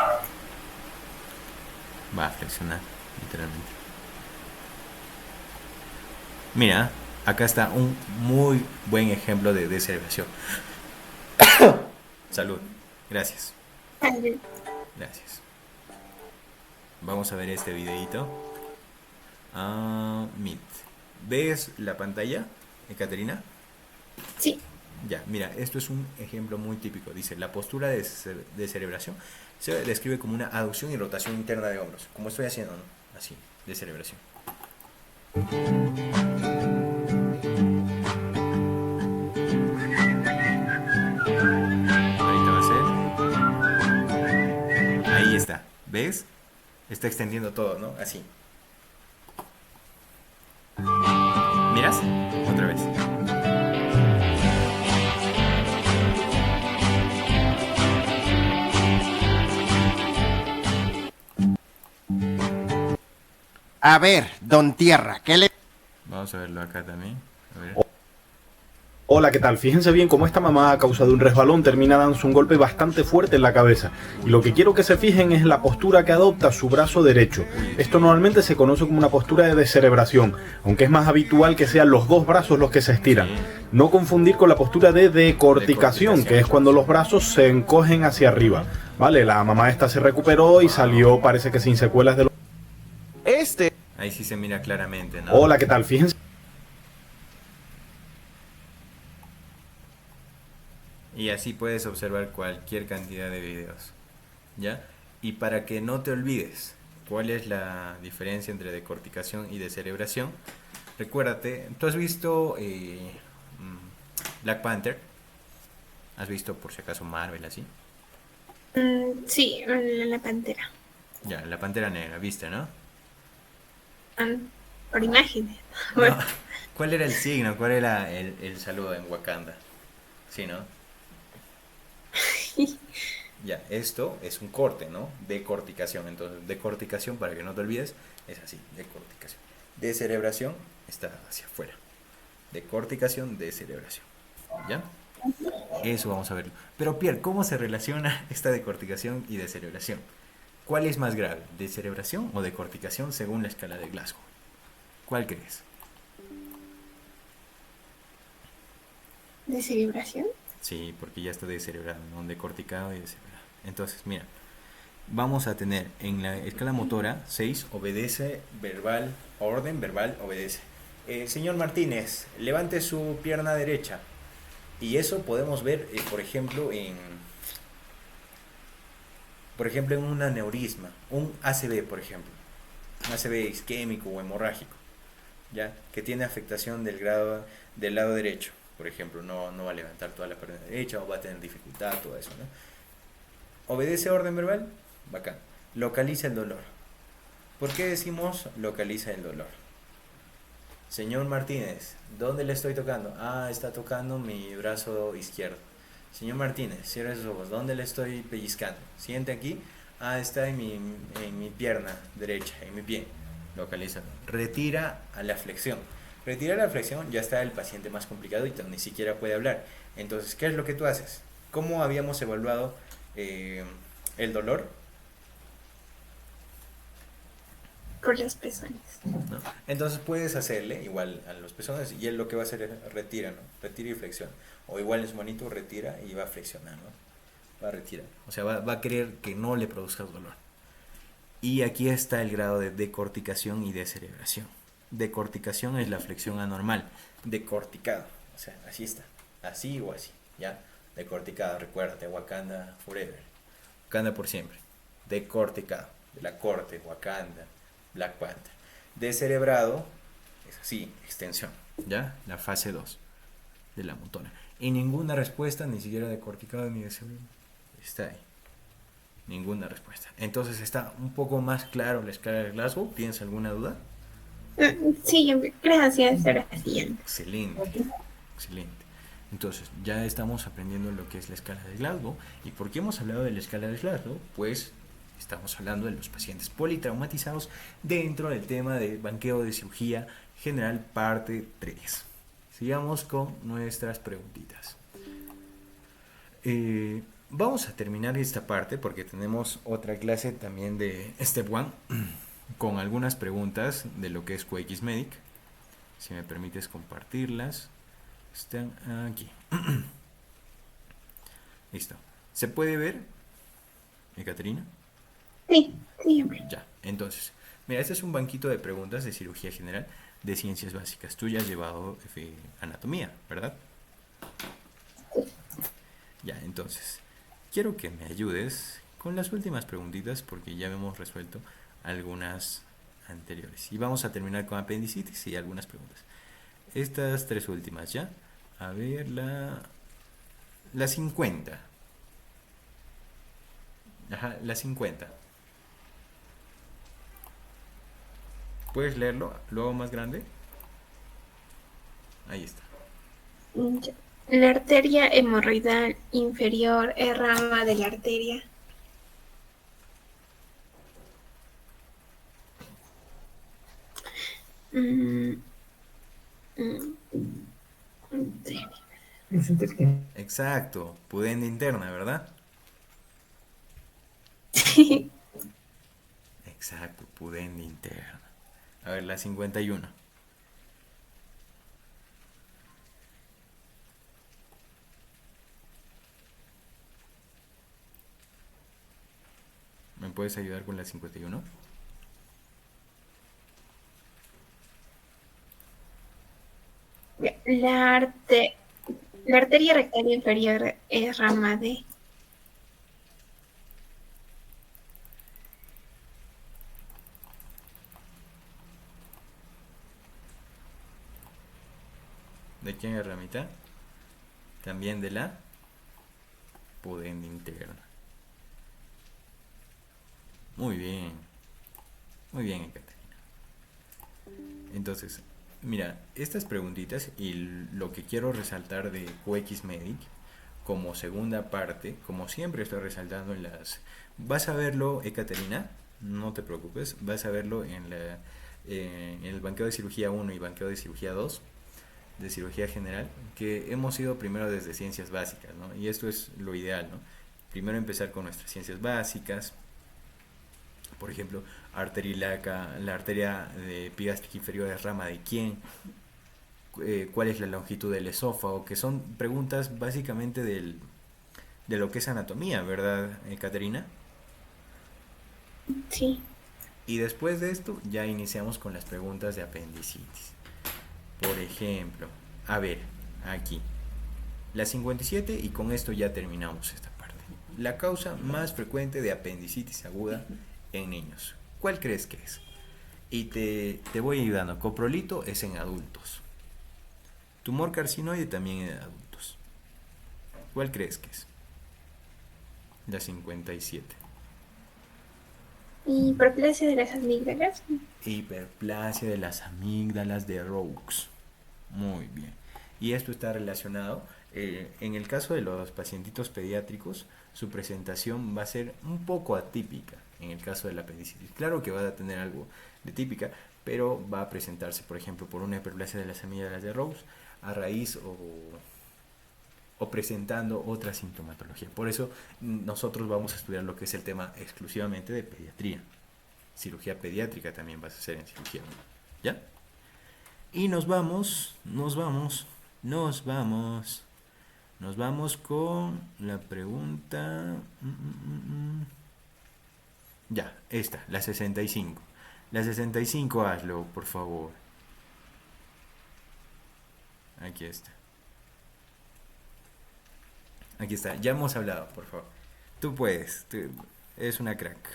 Va a flexionar, literalmente. Mira, acá está un muy buen ejemplo de descerebración. Salud. Gracias. Gracias. Vamos a ver este videito. Meet. ¿Ves la pantalla, Ekaterina? Sí. Ya, mira, esto es un ejemplo muy típico. Dice, la postura de descerebración se describe como una aducción y rotación interna de hombros. Como estoy haciendo, ¿no? Así, descerebración. Ahorita va a ser. Ahí está. ¿Ves? Está extendiendo todo, ¿no? Así. ¿Miras? Otra vez. A ver, don Tierra, ¿qué le...? Vamos a verlo acá también. A ver. Hola, ¿qué tal? Fíjense bien cómo esta mamá a causa de un resbalón termina dándose un golpe bastante fuerte en la cabeza. Y lo que quiero que se fijen es la postura que adopta su brazo derecho. Esto normalmente se conoce como una postura de descerebración, aunque es más habitual que sean los dos brazos los que se estiran. No confundir con la postura de decorticación, que es cuando los brazos se encogen hacia arriba. Vale, la mamá esta se recuperó y salió, parece que sin secuelas de los... Ahí sí se mira claramente, ¿no? Hola, ¿qué tal? Fíjense. Y así puedes observar cualquier cantidad de videos, ¿ya? Y para que no te olvides cuál es la diferencia entre decorticación y descerebración, recuérdate, ¿tú has visto Black Panther? ¿Has visto por si acaso Marvel así? Sí, la pantera. Ya, la Pantera Negra, ¿viste, no? Por imágenes. No, Bueno, ¿cuál era el signo? ¿Cuál era el saludo en Wakanda? Sí, ¿no? Ya, esto es un corte, ¿no? Decorticación. Entonces, decorticación, para que no te olvides, es así, decorticación. Descerebración está hacia afuera. Decorticación, descerebración. ¿Ya? Eso vamos a verlo. Pero Pierre, ¿cómo se relaciona esta decorticación y descerebración? ¿Cuál es más grave? ¿Descerebración o decorticación según la escala de Glasgow? ¿Cuál crees? ¿de celebración? Sí, porque ya está descerebrado, ¿no? Decorticado y descerebrado. Entonces, mira, vamos a tener en la escala motora 6, obedece, verbal, orden, verbal, obedece. Señor Martínez, levante su pierna derecha. Y eso podemos ver, por ejemplo, en un aneurisma, un ACV, por ejemplo. Un ACV isquémico o hemorrágico, ¿ya? Que tiene afectación del lado derecho. Por ejemplo, no va a levantar toda la pierna derecha o va a tener dificultad, todo eso, ¿no? Obedece orden verbal, bacán. Localiza el dolor. ¿Por qué decimos localiza el dolor? Señor Martínez, ¿dónde le estoy tocando? Ah, está tocando mi brazo izquierdo. Señor Martínez, cierra sus ojos. ¿Dónde le estoy pellizcando? Siente aquí. Ah, está en mi pierna derecha, en mi pie. Localiza. Retira a la flexión. Retirar la flexión, ya está el paciente más complicado y ni siquiera puede hablar. Entonces, ¿qué es lo que tú haces? ¿Cómo habíamos evaluado el dolor? por los pezones. ¿no? Entonces puedes hacerle igual a los pezones y él lo que va a hacer es retira, ¿no? Retira y flexiona. O igual en su manito retira y va a flexionar, ¿no? Va a retirar. O sea, va a querer que no le produzca dolor. Y aquí está el grado de decorticación y descerebración. Decorticación es la flexión anormal. Decorticado. O sea, así está. Así o así. ¿Ya? Decorticado. Recuérdate, Wakanda forever. Wakanda por siempre. Decorticado. De la corte, Wakanda, Black Panther. Descerebrado es así, extensión. ¿Ya? La fase 2 de la motora. Y ninguna respuesta, ni siquiera decorticado ni descerebrado. Está ahí. Ninguna respuesta. Entonces está un poco más claro la escala de Glasgow. ¿Tienes alguna duda? Sí, gracias, Sebastián. Excelente, excelente. Entonces ya estamos aprendiendo lo que es la escala de Glasgow. ¿Y por qué hemos hablado de la escala de Glasgow? Pues estamos hablando de los pacientes politraumatizados dentro del tema de banqueo de cirugía general parte 3. Sigamos con nuestras preguntitas. Vamos a terminar esta parte porque tenemos otra clase también de Step 1 con algunas preguntas de lo que es QX Medic. Si me permites compartirlas. Están aquí. Listo. ¿Se puede ver, Ekaterina? Sí, siempre. Ya, entonces, mira, este es un banquito de preguntas de cirugía general de ciencias básicas. Tú ya has llevado anatomía, ¿verdad? Ya, entonces, quiero que me ayudes con las últimas preguntitas porque ya hemos resuelto algunas anteriores. Y vamos a terminar con apendicitis y algunas preguntas. Estas tres últimas, ¿ya? A ver, la 50. Ajá, la 50. ¿Puedes leerlo luego más grande? Ahí está. La arteria hemorroidal inferior es rama de la arteria. Exacto, pudenda interna, ¿verdad? Exacto, pudenda interna. A ver, la 51. ¿Me puedes ayudar con la 51? La arteria rectal inferior es rama de. ¿De quién es ramita? También de la pudenda interna. Muy bien. Muy bien, Ekaterina. Entonces, mira, estas preguntitas y lo que quiero resaltar de QX Medic como segunda parte, como siempre estoy resaltando en las... Vas a verlo, Ekaterina, no te preocupes, vas a verlo en el banqueo de cirugía 1 y banqueo de cirugía 2 de cirugía general, que hemos ido primero desde ciencias básicas, ¿no? Y esto es lo ideal, ¿no? Primero empezar con nuestras ciencias básicas, por ejemplo, arteria ilíaca, la arteria de epigástrica inferior es rama de quién, cuál es la longitud del esófago, que son preguntas básicamente de lo que es anatomía, ¿verdad, Caterina? Sí. Y después de esto ya iniciamos con las preguntas de apendicitis. Por ejemplo, a ver, aquí, la 57 y con esto ya terminamos esta parte. La causa más frecuente de apendicitis aguda en niños. ¿Cuál crees que es? Y te voy ayudando. Coprolito es en adultos. Tumor carcinoide también en adultos. ¿Cuál crees que es? La 57. Hiperplasia de las amígdalas. Hiperplasia de las amígdalas de Roux. Muy bien. Y esto está relacionado, en el caso de los pacientitos pediátricos, su presentación va a ser un poco atípica en el caso de la apendicitis. Claro que va a tener algo de típica, pero va a presentarse, por ejemplo, por una hiperplasia de las amígdalas de Roux a raíz o presentando otra sintomatología. Por eso nosotros vamos a estudiar lo que es el tema exclusivamente de pediatría. cirugía pediátrica también vas a hacer en cirugía 1. ¿Ya? Y nos vamos con la pregunta. Ya, esta, la 65. La 65, hazlo, por favor. Aquí está. Aquí está, ya hemos hablado, por favor. Tú puedes, eres una crack.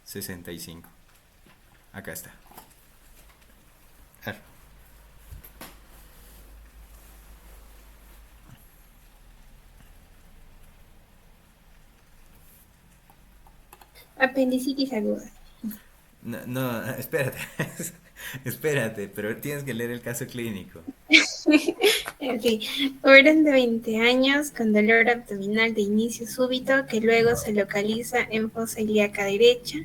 65. Acá está. Hazlo. Apendicitis aguda. No, no, espérate. Espérate, pero tienes que leer el caso clínico. Ok. Joven de 20 años con dolor abdominal de inicio súbito que luego se localiza en fosa ilíaca derecha.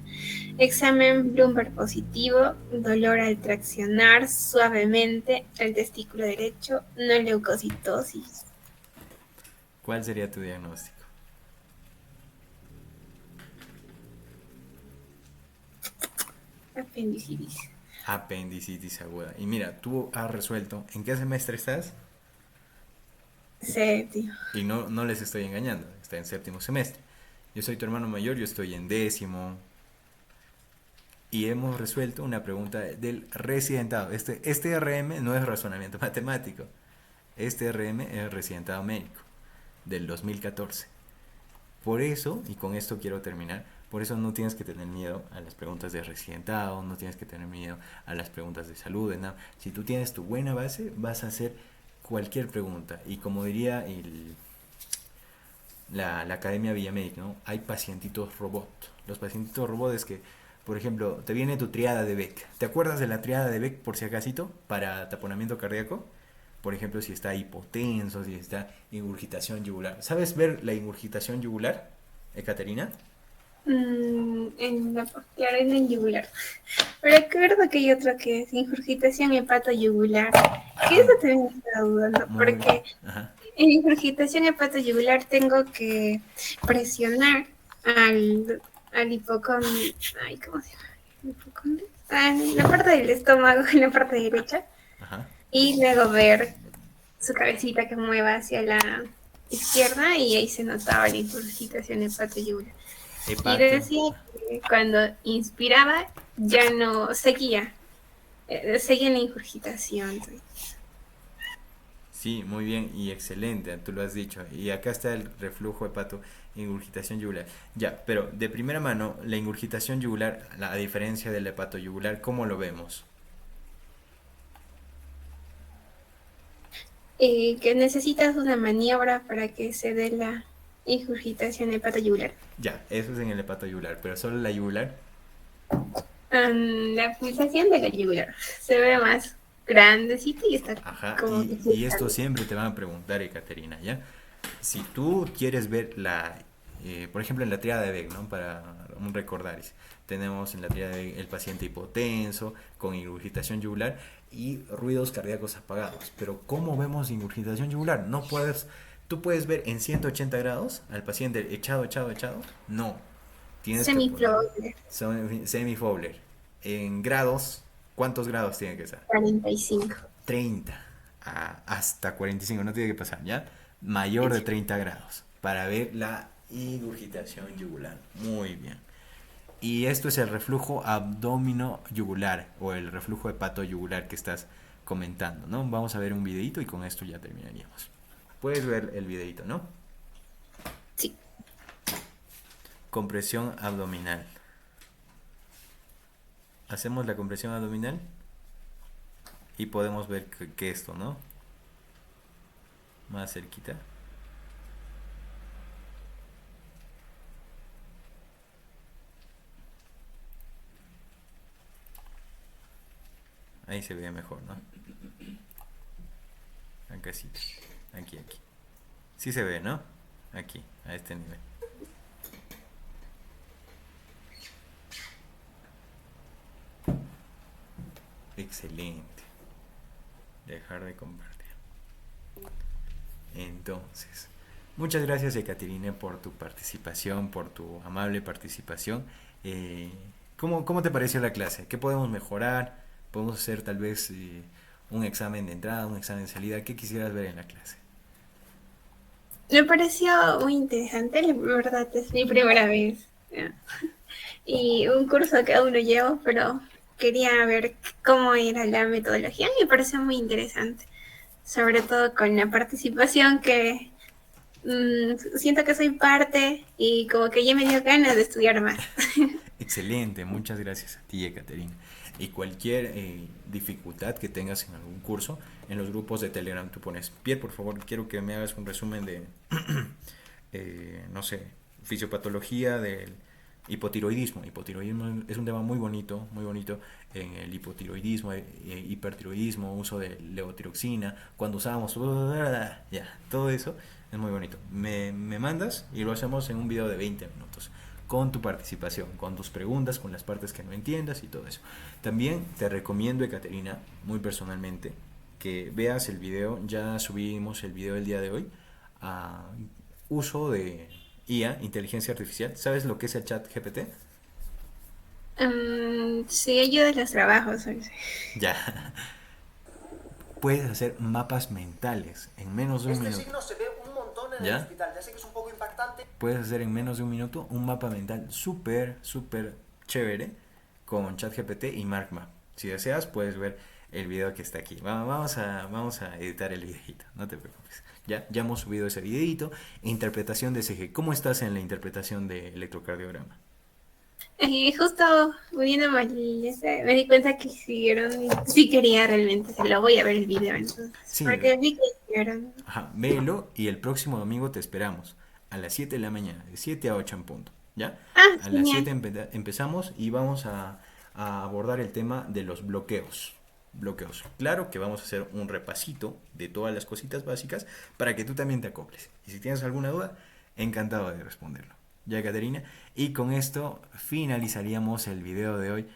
Examen Bloomberg positivo, dolor al traccionar suavemente el testículo derecho, no leucocitosis. ¿Cuál sería tu diagnóstico? Apendicitis. Apendicitis aguda. Y mira, tú has resuelto. ¿En qué semestre estás? Séptimo. Y no les estoy engañando. Está en séptimo semestre. Yo soy tu hermano mayor, yo estoy en décimo. Y hemos resuelto una pregunta del residentado. Este RM no es razonamiento matemático. Este RM es residentado médico del 2014. Por eso, y con esto quiero terminar, por eso no tienes que tener miedo a las preguntas de residentado, no tienes que tener miedo a las preguntas de salud, de nada. Si tú tienes tu buena base, vas a hacer cualquier pregunta. Y como diría la Academia Villamédica, ¿no? Hay pacientitos robot. Los pacientitos robot es que, por ejemplo, te viene tu triada de Beck. ¿Te acuerdas de la triada de Beck por si acasito? Para taponamiento cardíaco. Por ejemplo, si está hipotenso, si está ingurgitación yugular. ¿Sabes ver la ingurgitación yugular, Ekaterina? En la posterior en el yugular. Pero recuerdo que hay otro que es ingurgitación hepatoyugular. Que eso también me está dudando. Muy bien. Porque Ajá. en ingurgitación hepatoyugular tengo que presionar al hipocondrio. Ay, ¿cómo se llama? ¿Hipocondrio? En la parte del estómago, en la parte derecha. Ajá. Y luego ver su cabecita que mueva hacia la izquierda y ahí se notaba la ingurgitación hepatoyugular. Y decía que cuando inspiraba ya no seguía la ingurgitación. Sí, muy bien y excelente, tú lo has dicho. Y acá está el reflujo hepato, ingurgitación yugular. Ya, pero de primera mano, la ingurgitación yugular, a diferencia del hepato yugular, ¿cómo lo vemos? Que necesitas una maniobra para que se dé la ingurgitación hepatoyugular. Ya, eso es en el hepato yugular, pero solo la yugular. La pulsación de la yugular se ve más grandecita y está Ajá, como y esto siempre te van a preguntar, Ekaterina, ¿ya? Si tú quieres ver por ejemplo, en la triada de Beck, ¿no? Para un recordar, tenemos en la triada de Beck el paciente hipotenso, con ingurgitación yugular y ruidos cardíacos apagados. Pero ¿cómo vemos ingurgitación yugular? ¿Tú puedes ver en 180 grados al paciente echado? No. Tienes Semi-Fowler. En grados, ¿cuántos grados tiene que ser? 45. 30 hasta 45, no tiene que pasar, ¿ya? Mayor de 30 grados para ver la ingurgitación yugular. Muy bien. Y esto es el reflujo abdomino-yugular o el reflujo hepato-yugular que estás comentando, ¿no? Vamos a ver un videito y con esto ya terminaríamos. Puedes ver el videito, ¿no? Sí. Compresión abdominal. Hacemos la compresión abdominal y podemos ver que esto, ¿no? Más cerquita. Ahí se ve mejor, ¿no? Acá sí. Aquí. Sí se ve, ¿no? Aquí, a este nivel. Excelente. Dejar de compartir. Entonces, muchas gracias, Ekaterina, por tu participación, por tu amable participación Eh, ¿cómo te pareció la clase? ¿Qué podemos mejorar? ¿Podemos hacer tal vez un examen de entrada, un examen de salida? ¿Qué quisieras ver en la clase? Me pareció muy interesante, la verdad es mi primera vez. Y un curso que aún no llevo, pero quería ver cómo era la metodología y me pareció muy interesante. Sobre todo con la participación que siento que soy parte y como que ya me dio ganas de estudiar más. Excelente, muchas gracias a ti, Ekaterina. Y cualquier dificultad que tengas en algún curso, en los grupos de Telegram tú pones, Pierre, por favor, quiero que me hagas un resumen de, no sé, fisiopatología del hipotiroidismo. Hipotiroidismo es un tema muy bonito, muy bonito. En el hipotiroidismo, hipertiroidismo, uso de levotiroxina, cuando usábamos, ya, todo eso es muy bonito. Me mandas y lo hacemos en un video de 20 minutos con tu participación, con tus preguntas, con las partes que no entiendas y todo eso. También te recomiendo, Ekaterina, muy personalmente, que veas el video. Ya subimos el video del día de hoy a uso de IA, inteligencia artificial. ¿Sabes lo que es el chat GPT? Sí, ayuda en los trabajos. Ya. Puedes hacer mapas mentales en menos de un Este minuto. signo se ve un montón en el ¿Ya? hospital. Ya sé que es un poco impactante. Puedes hacer en menos de un minuto un mapa mental súper, súper chévere con ChatGPT y MarkMap. Si deseas, puedes ver el video que está aquí. Vamos a editar el videito, no te preocupes. Ya hemos subido ese videito. Interpretación de ECG. ¿Cómo estás en la interpretación de electrocardiograma? Justo viendo me di cuenta que hicieron, sí quería realmente, se lo voy a ver el video entonces, Sí, porque vi que hicieron. ajá, véelo y el próximo domingo te esperamos a las 7 de la mañana, de 7 a 8 en punto. ¿Ya? Ah, A las genial. 7 empezamos y vamos a abordar el tema de los bloqueos. Bloqueos. Claro que vamos a hacer un repasito de todas las cositas básicas para que tú también te acoples. Y si tienes alguna duda, encantado de responderlo. Ya, Caterina. Y con esto finalizaríamos el video de hoy.